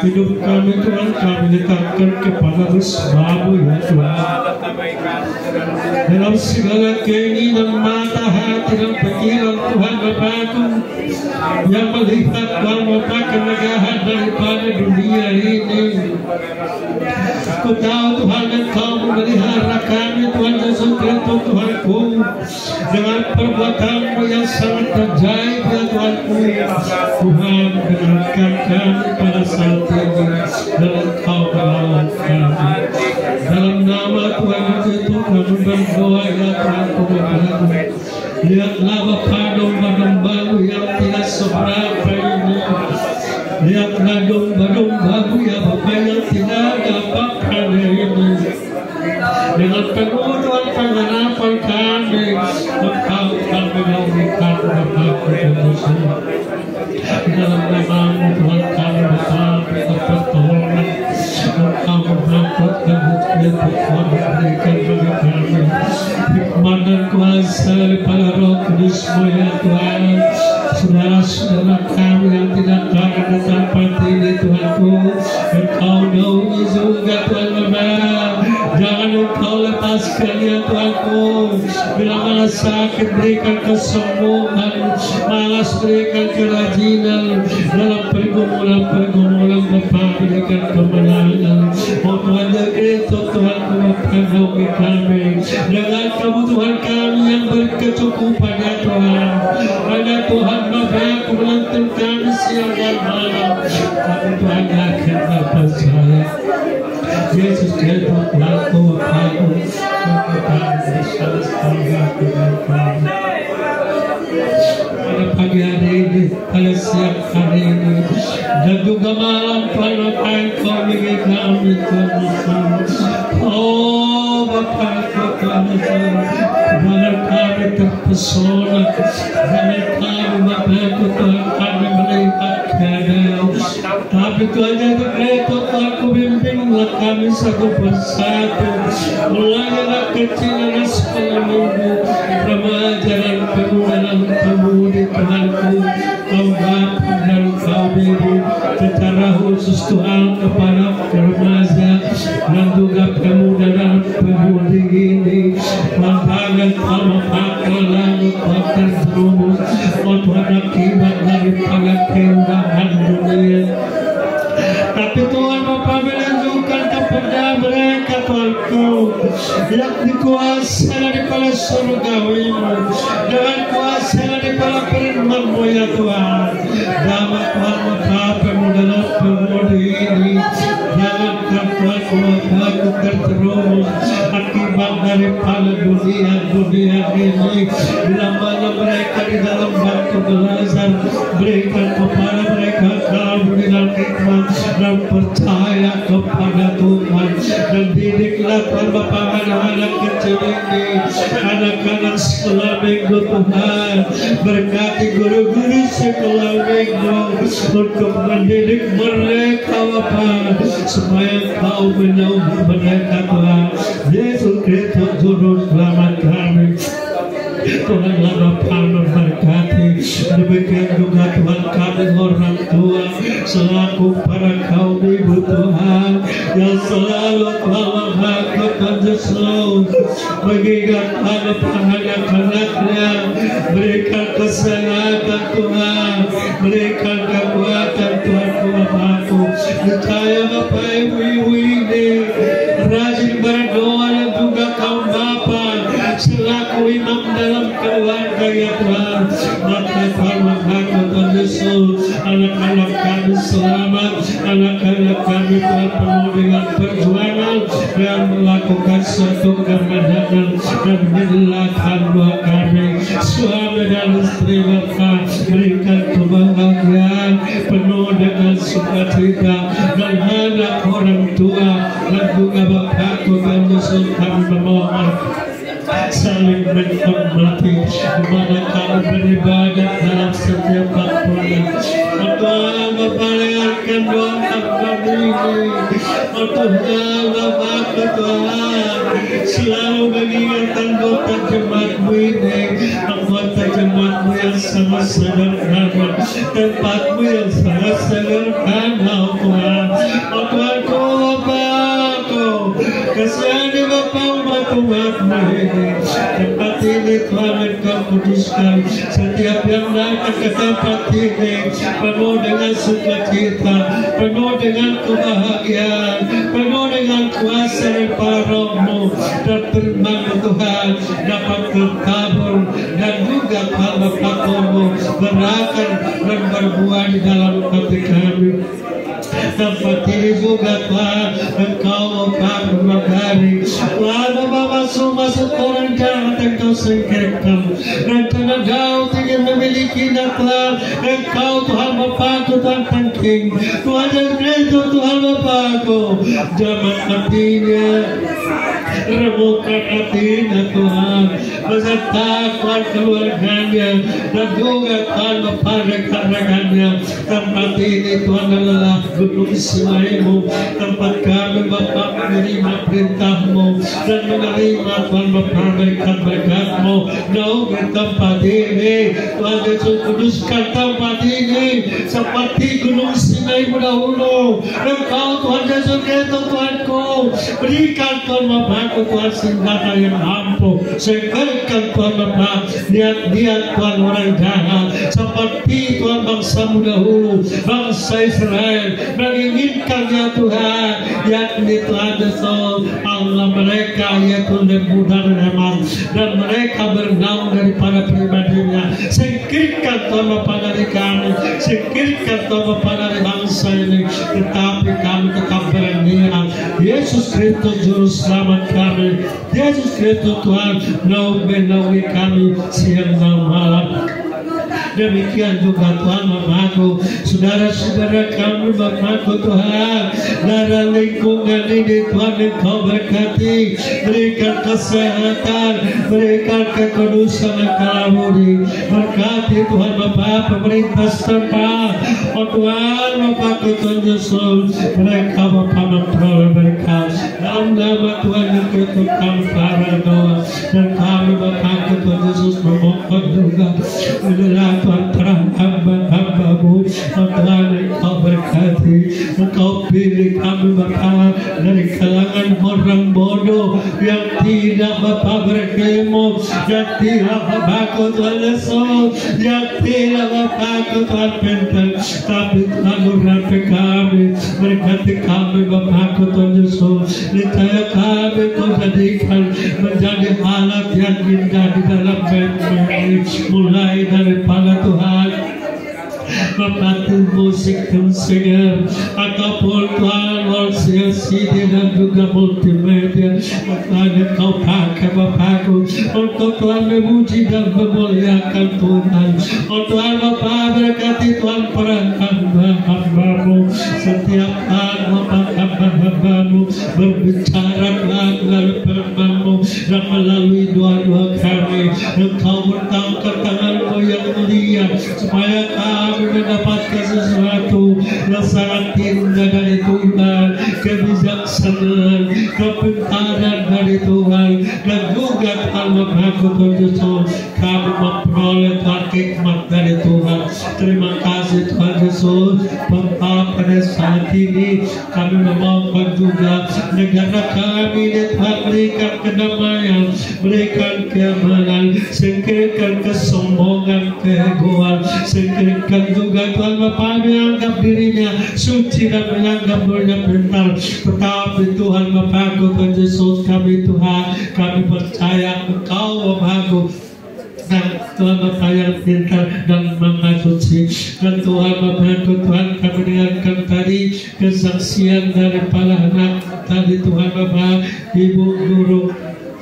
Hidup kami Tuhan kami letakkan kepada Risma-Mu ya Tuhan. Dalam segala keinginan mata hati dan pikiran Tuhan Bapakku yang melihat Tuhan Bapa kemegahan daripada dunia ini. Ku tahu Tuhan Engkau memelihara kami Tuhan Yesus Kristus Tuhanku dengan perbuatan-Mu yang sangat ajaib ya Tuhanku. Tuhan dengarkan kami pada saat ini dan Engkau menolong kami. Dalam nama Tuhan Yesus kami berdoa ya Tuhanku Bapa. Lihatlah Bapa domba-domba-Mu yang tidak seberapa ini. Lihatlah domba-domba-Mu ya Bapa yang tidak ada apa-apa ini. Dengan penuh Tuhan pengharapan kami, Engkau akan menolongkan Bapa-Ku Yesus. Dalam nama-Mu Tuhan kami berkata pertolongan, Engkau mengamputkan hikmat Tuhan berikan bagi kami. Hikmat dan kuasa daripada Roh Kudus-Mu ya Tuhan. Saudara-saudara kami yang tidak ada di tempat ini Tuhanku, Engkau naungi juga Tuhan Bapa. Jangan Engkau lepaskan ya Tuhanku. Bila mana sakit berikan kesembuhan, malas berikan kerajinan, dalam pergumulan Bapa berikan kemenangan. Oh Tuhan Yesus Tuhanku Bapa naungi kami dengan kebutuhan kami yang berkecukupan ya Tuhan. Hanya Tuhan Bapa aku menuntun kami siang dan malam. Tapi Tuhan akan Bapa saya Yesus Kristus Tuhanku Bapa-Ku, pada pagi hari ini, pada siang hari ini, dan juga malam Tuhan Bapa Engkau bagi kami Tuhan. Oh Bapa-Ku Tuhan dengan kami terpesona, dengan kami Bapa-Ku Tuhan kami melihat keadaan. Tapi Tuhan Yesus Kristus Tuhanku bimbinglah kami satu persatu, mulai anak kecil dan sekolah minggu, remaja dan pemuda dan pemudi Tuhanku, Kau Bapa dan Kau Ibu, secara khusus Tuhan kepada remaja dan juga pemuda dan pemudi ini, tangan Kau memakai lalu Kau terjerumus, Kau Tuhan akibat daripada keindahan dunia. Tapi Tuhan Bapa menunjukkan kepada mereka Tuhanku yang dikuasai daripada surgawi-Mu dengan kuasa daripada firman-Mu ya Tuhan. Dalam Tuhan Bapa pemuda dan pemudi ini, jangankan Tuhan Bapa terjerumus akibat daripada dunia ini. Bila mana mereka di dalam batu belajar, berikan kepada mereka kemudian hikmat dan percaya kepada Tuhan, dan didiklah Tuhan Bapa anak-anak kecil ini, anak-anak sekolah minggu Tuhan. Berkati guru-guru sekolah minggu untuk mendidik mereka Bapa, supaya Kau menaungi mereka Tuhan. Yesus Kristus Juru Selamat kami, Tuhanlah Bapa memberkati. Demikian juga Tuhan kami orang tua selaku para kaum ibu Tuhan yang selalu Tuhan melakukan Yesus mengingatkan anak-anaknya, berikan kesehatan Tuhan, berikan kekuatan Tuhan Bapa-Ku. Percaya Bapa ibu-ibu ini rajin berdoa dan juga kaum Bapa selaku imam dalam keluarga ya Tuhan. Maka Tuhan Tuhan Yesus, anak-anak kami selamat, anak-anak kami Tuhan penuh dengan perjuangan dan melakukan suatu kemenangan dan menyelamatkan doa kami. Suami dan istri Bapa berikan kebahagiaan penuh dengan sukacita, dan anak orang tua dan juga Bapa-Ku Tuhan Yesus kami memohon saling menghormati di mana kami beribadat dalam setiap waktunya. Tuhan memperlihatkan doa kami ini. Tuhan Bapa-Ku Tuhan selalu mengingatkan anggota jemaat-Mu ini, anggota Tempatmu yang sangat sederhana, tempatmu yang sangat sederhana, oh Tuhan. Oh Tuhanku, Bapakku, kasihani Bapa-Bapa ini. Tempat ini Tuhan Engkau kuduskan. Setiap yang datang ke tempat ini penuh dengan sukacita, penuh dengan kebahagiaan, penuh dengan kuasa daripada Roh-Mu, dan firman Tuhan dapat tertabur dan juga Bapa-Bapa-Mu berakar dan berbuah di dalam hati kami. Tempat ini juga Tuhan Engkau Bapa memagari Tuhan Bapa masuk orang jahat Engkau singkirkan. Rencana Daud ingin memiliki Tuhan Engkau Tuhan Bapakku Tuhan tangking Tuhan yang itu Tuhan Bapakku jaman hatinya, remukkan hatinya Tuhan beserta Tuhan keluarganya dan juga Tuhan Bapa rekan-rekannya. Tempat ini Tuhan adalah Gunung Sinai-Mu, tempat kami Bapa menerima perintah-Mu dan menerima Tuhan Bapa berkat-berkat-Mu. Naungi tempat ini Tuhan Yesus, kuduskan tempat ini seperti Gunung Sinai-Mu dahulu. Engkau Tuhan Yesus itu Tuhanku, berikan Tuhan Bapakku Tuhan senjata yang ampuh, singkirkan Tuhan Bapa niat-niat Tuhan orang jahat seperti Tuhan bangsa-Mu dahulu, bangsa Israel menginginkan ya Tuhan, yakni Tuhan Yesus Allah mereka yaitu lembu dan remang, dan mereka bernaung daripada pribadinya. Singkirkan Tuhan Bapa dari kami, singkirkan Tuhan Bapa dari bangsa ini, tetapi kami tetap berniat Yesus Kristus Juru Selamat kami, Yesus Kristus Tuhan menaungi kami siang dan malam. Demikian juga Tuhan Bapakku, saudara-saudara kami Bapakku Tuhan, dari lingkungan ini Tuhan Engkau berkati, berikan kesehatan, berikan kekudusan Engkau budi, berkati Tuhan Bapa pemerintah setempat, oh Tuhan Bapakku Tuhan Yesus, mereka Bapa memperoleh berkat dalam nama Tuhan yang Kristus kami para doa, dan kami Bapakku Tuhan Yesus memohon juga adalah Tuhan terang hamba-hamba-Mu, Tuhan Engkau berkati, Engkau pilih kami Bapa dari kalangan orang bodoh yang tidak Bapa berilmu, yang tidak Bapakku Tuhan Yesus, yang tidak Bapakku Tuhan pintar, tapi Tuhan berkati kami, berkati kami Bapakku Tuhan Yesus, niscaya kami Kau jadikan menjadi alat yang indah di dalam bait-Mu, mulai daripada Tuhan membantu musik dan singer ataupun Tuhan CD dan juga multimedia. Tuhan Engkau pakai Bapakku untuk Tuhan memuji dan memuliakan Tuhan. Oh Tuhan Bapa berkati Tuhan para hamba-hamba-Mu, setiap hari hamba-hamba-Mu berbicara melalui firman-Mu dan melalui doa-doa kami. Engkau bertangkat tangan-Mu yang mulia supaya kami mendapatkan sesuatu yang sangat indah dari Tuhan, kebijaksanaan, kepintaran dari Tuhan, dan juga Tuhan Bapakku Tuhan Yesus, kami memperoleh Tuhan hikmat dari Tuhan. Terima kasih Tuhan Yesus. Bapa, pada saat ini kami memohon juga negara kami ini Tuhan, berikan kedamaian, berikan keamanan, singkirkan kesombongan, keegoan, singkirkan juga Tuhan Bapa menganggap dirinya suci dan menganggap dirinya pintar, tetapi Tuhan Bapakku Tuhan Yesus kami Tuhan, kami percaya Engkau Bapakku dan Tuhan Bapa yang pintar dan maha suci. Dan Tuhan Bapakku Tuhan, kami dengarkan tadi kesaksian daripada anak tadi Tuhan Bapa, Ibu Guru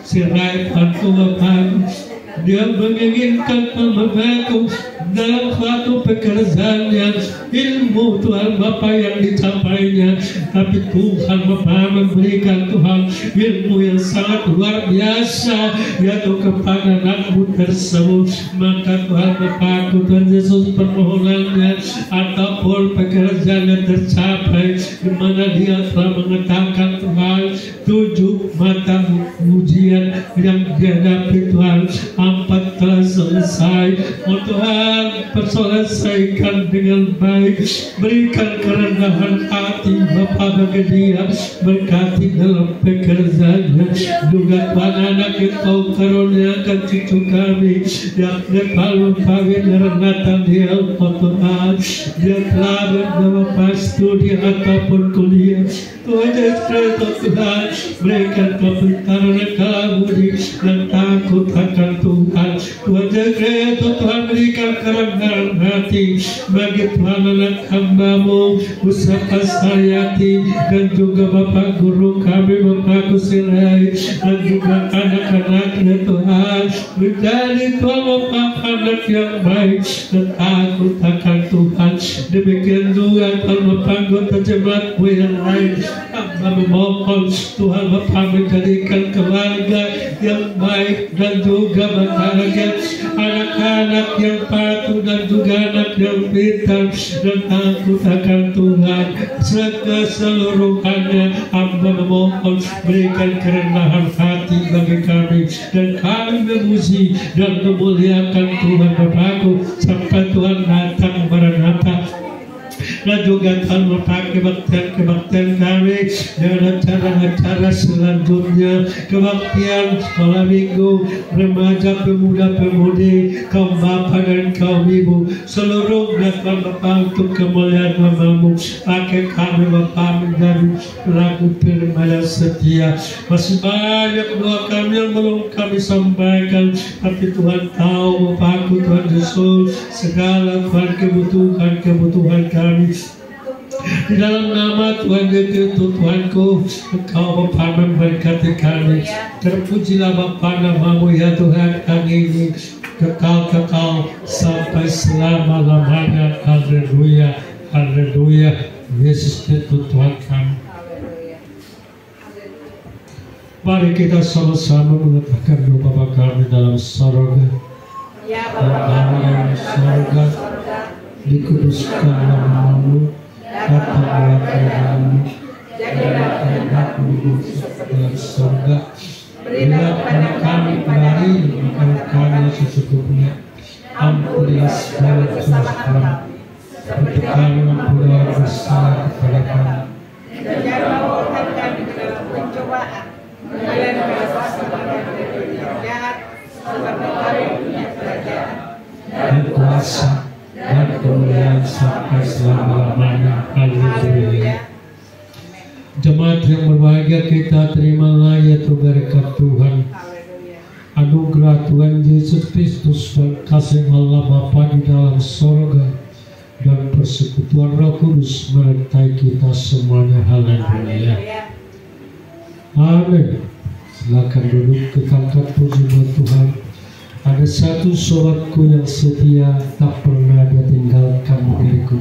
Sirai Tuhan Bapa, dia menginginkan Bapakku dalam suatu pekerjaan yang ilmu Tuhan Bapa yang dicapainya, tapi Tuhan Bapa memberikan Tuhan ilmu yang sangat luar biasa yaitu kepada anakmu tersebut. Maka Tuhan Bapa, Tuhan Yesus, permohonannya ataupun pekerjaan yang tercapai di mana dia telah mengatakan Tuhan 7 mata ujian yang dihadapi Tuhan 4 telah selesai. Oh Tuhan, selesaikan dengan baik, berikan kerendahan hati Bapa bagi dia, berkati dalam pekerjaannya juga Tuhan anak Engkau karuniakan cucu kami yang Palu kawin Renata dia oh Tuhan, dia telah bernama studi ataupun kuliah Tuhan Yesus Tuhan, berikan kebenaran kabudi dan takut akan Tuhan. Tuhan Yesus Tuhan, berikan kerendahan hati bagi Tuhan anak hamba-Mu Pusaka Sayati dan juga Bapak Guru kami Bapak Kusirai dan juga anak-anaknya Tuhan, menjadi Tuhan Bapak anak yang baik dan takut akan Tuhan. Demikian juga Tuhan Bapak anggota jemaat-Mu yang lain, hamba memohon Tuhan Bapak menjadikan keluarga yang baik dan juga bahagia, anak-anak yang patuh dan juga anak yang pintar dan takut akan Tuhan. Serta seluruhannya hamba memohon berikan kerendahan hati bagi kami dan kami memuji dan memuliakan Tuhan Bapakku sampai Tuhan datang Maranatha. Dan juga Tuhan Bapak kebaktian kami dengan acara-acara selanjutnya, kebaktian sekolah minggu, remaja, pemuda-pemudi, kaum bapa dan kaum ibu, seluruh Tuhan Bapak untuk kemuliaan nama-Mu. Pakai kami Bapak menjadi pelaku firman yang setia. Masih banyak doa kami yang belum kami sampaikan, tapi Tuhan tahu Bapakku Tuhan Yesus segala Tuhan kebutuhan kami. Di dalam nama Tuhan Yesus Tuhanku, Engkau Bapa memberkati kami. Terpujilah Bapa nama-Mu ya Tuhan kami ini kekal-kekal sampai selama-lamanya. Haleluya, haleluya. Yesus itu Tuhan kami. Mari kita sama-sama mengatakan doa Bapa kami dalam sorga. Bapa yang di sorga, dikuduskan nama-Mu, datanglah kerajaanmu, jadilah kehendakmu dalam surga. Berilah kepada kami pada hari ini makanan kami secukupnya. Ampunilah segala dosa kami, seperti kami mengampuni orang bersalah kepada kami. Dan janganlah bawa kami ke dalam pencobaan, melainkan bebaskanlah kami dari yang jahat, sebab Engkau punya kerajaan dan kuasa dan kemuliaan sampai selama-lamanya. Haleluya. Jemaat yang berbahagia, kita terimalah yaitu berkat Tuhan, anugerah Tuhan Yesus Kristus dan kasih Allah Bapa di dalam sorga dan persekutuan Roh Kudus menyertai kita semuanya. Haleluya. Amin. Silakan duduk, kita angkat puji buat Tuhan. Ada satu sobatku yang setia, tak pernah dia tinggalkan diriku.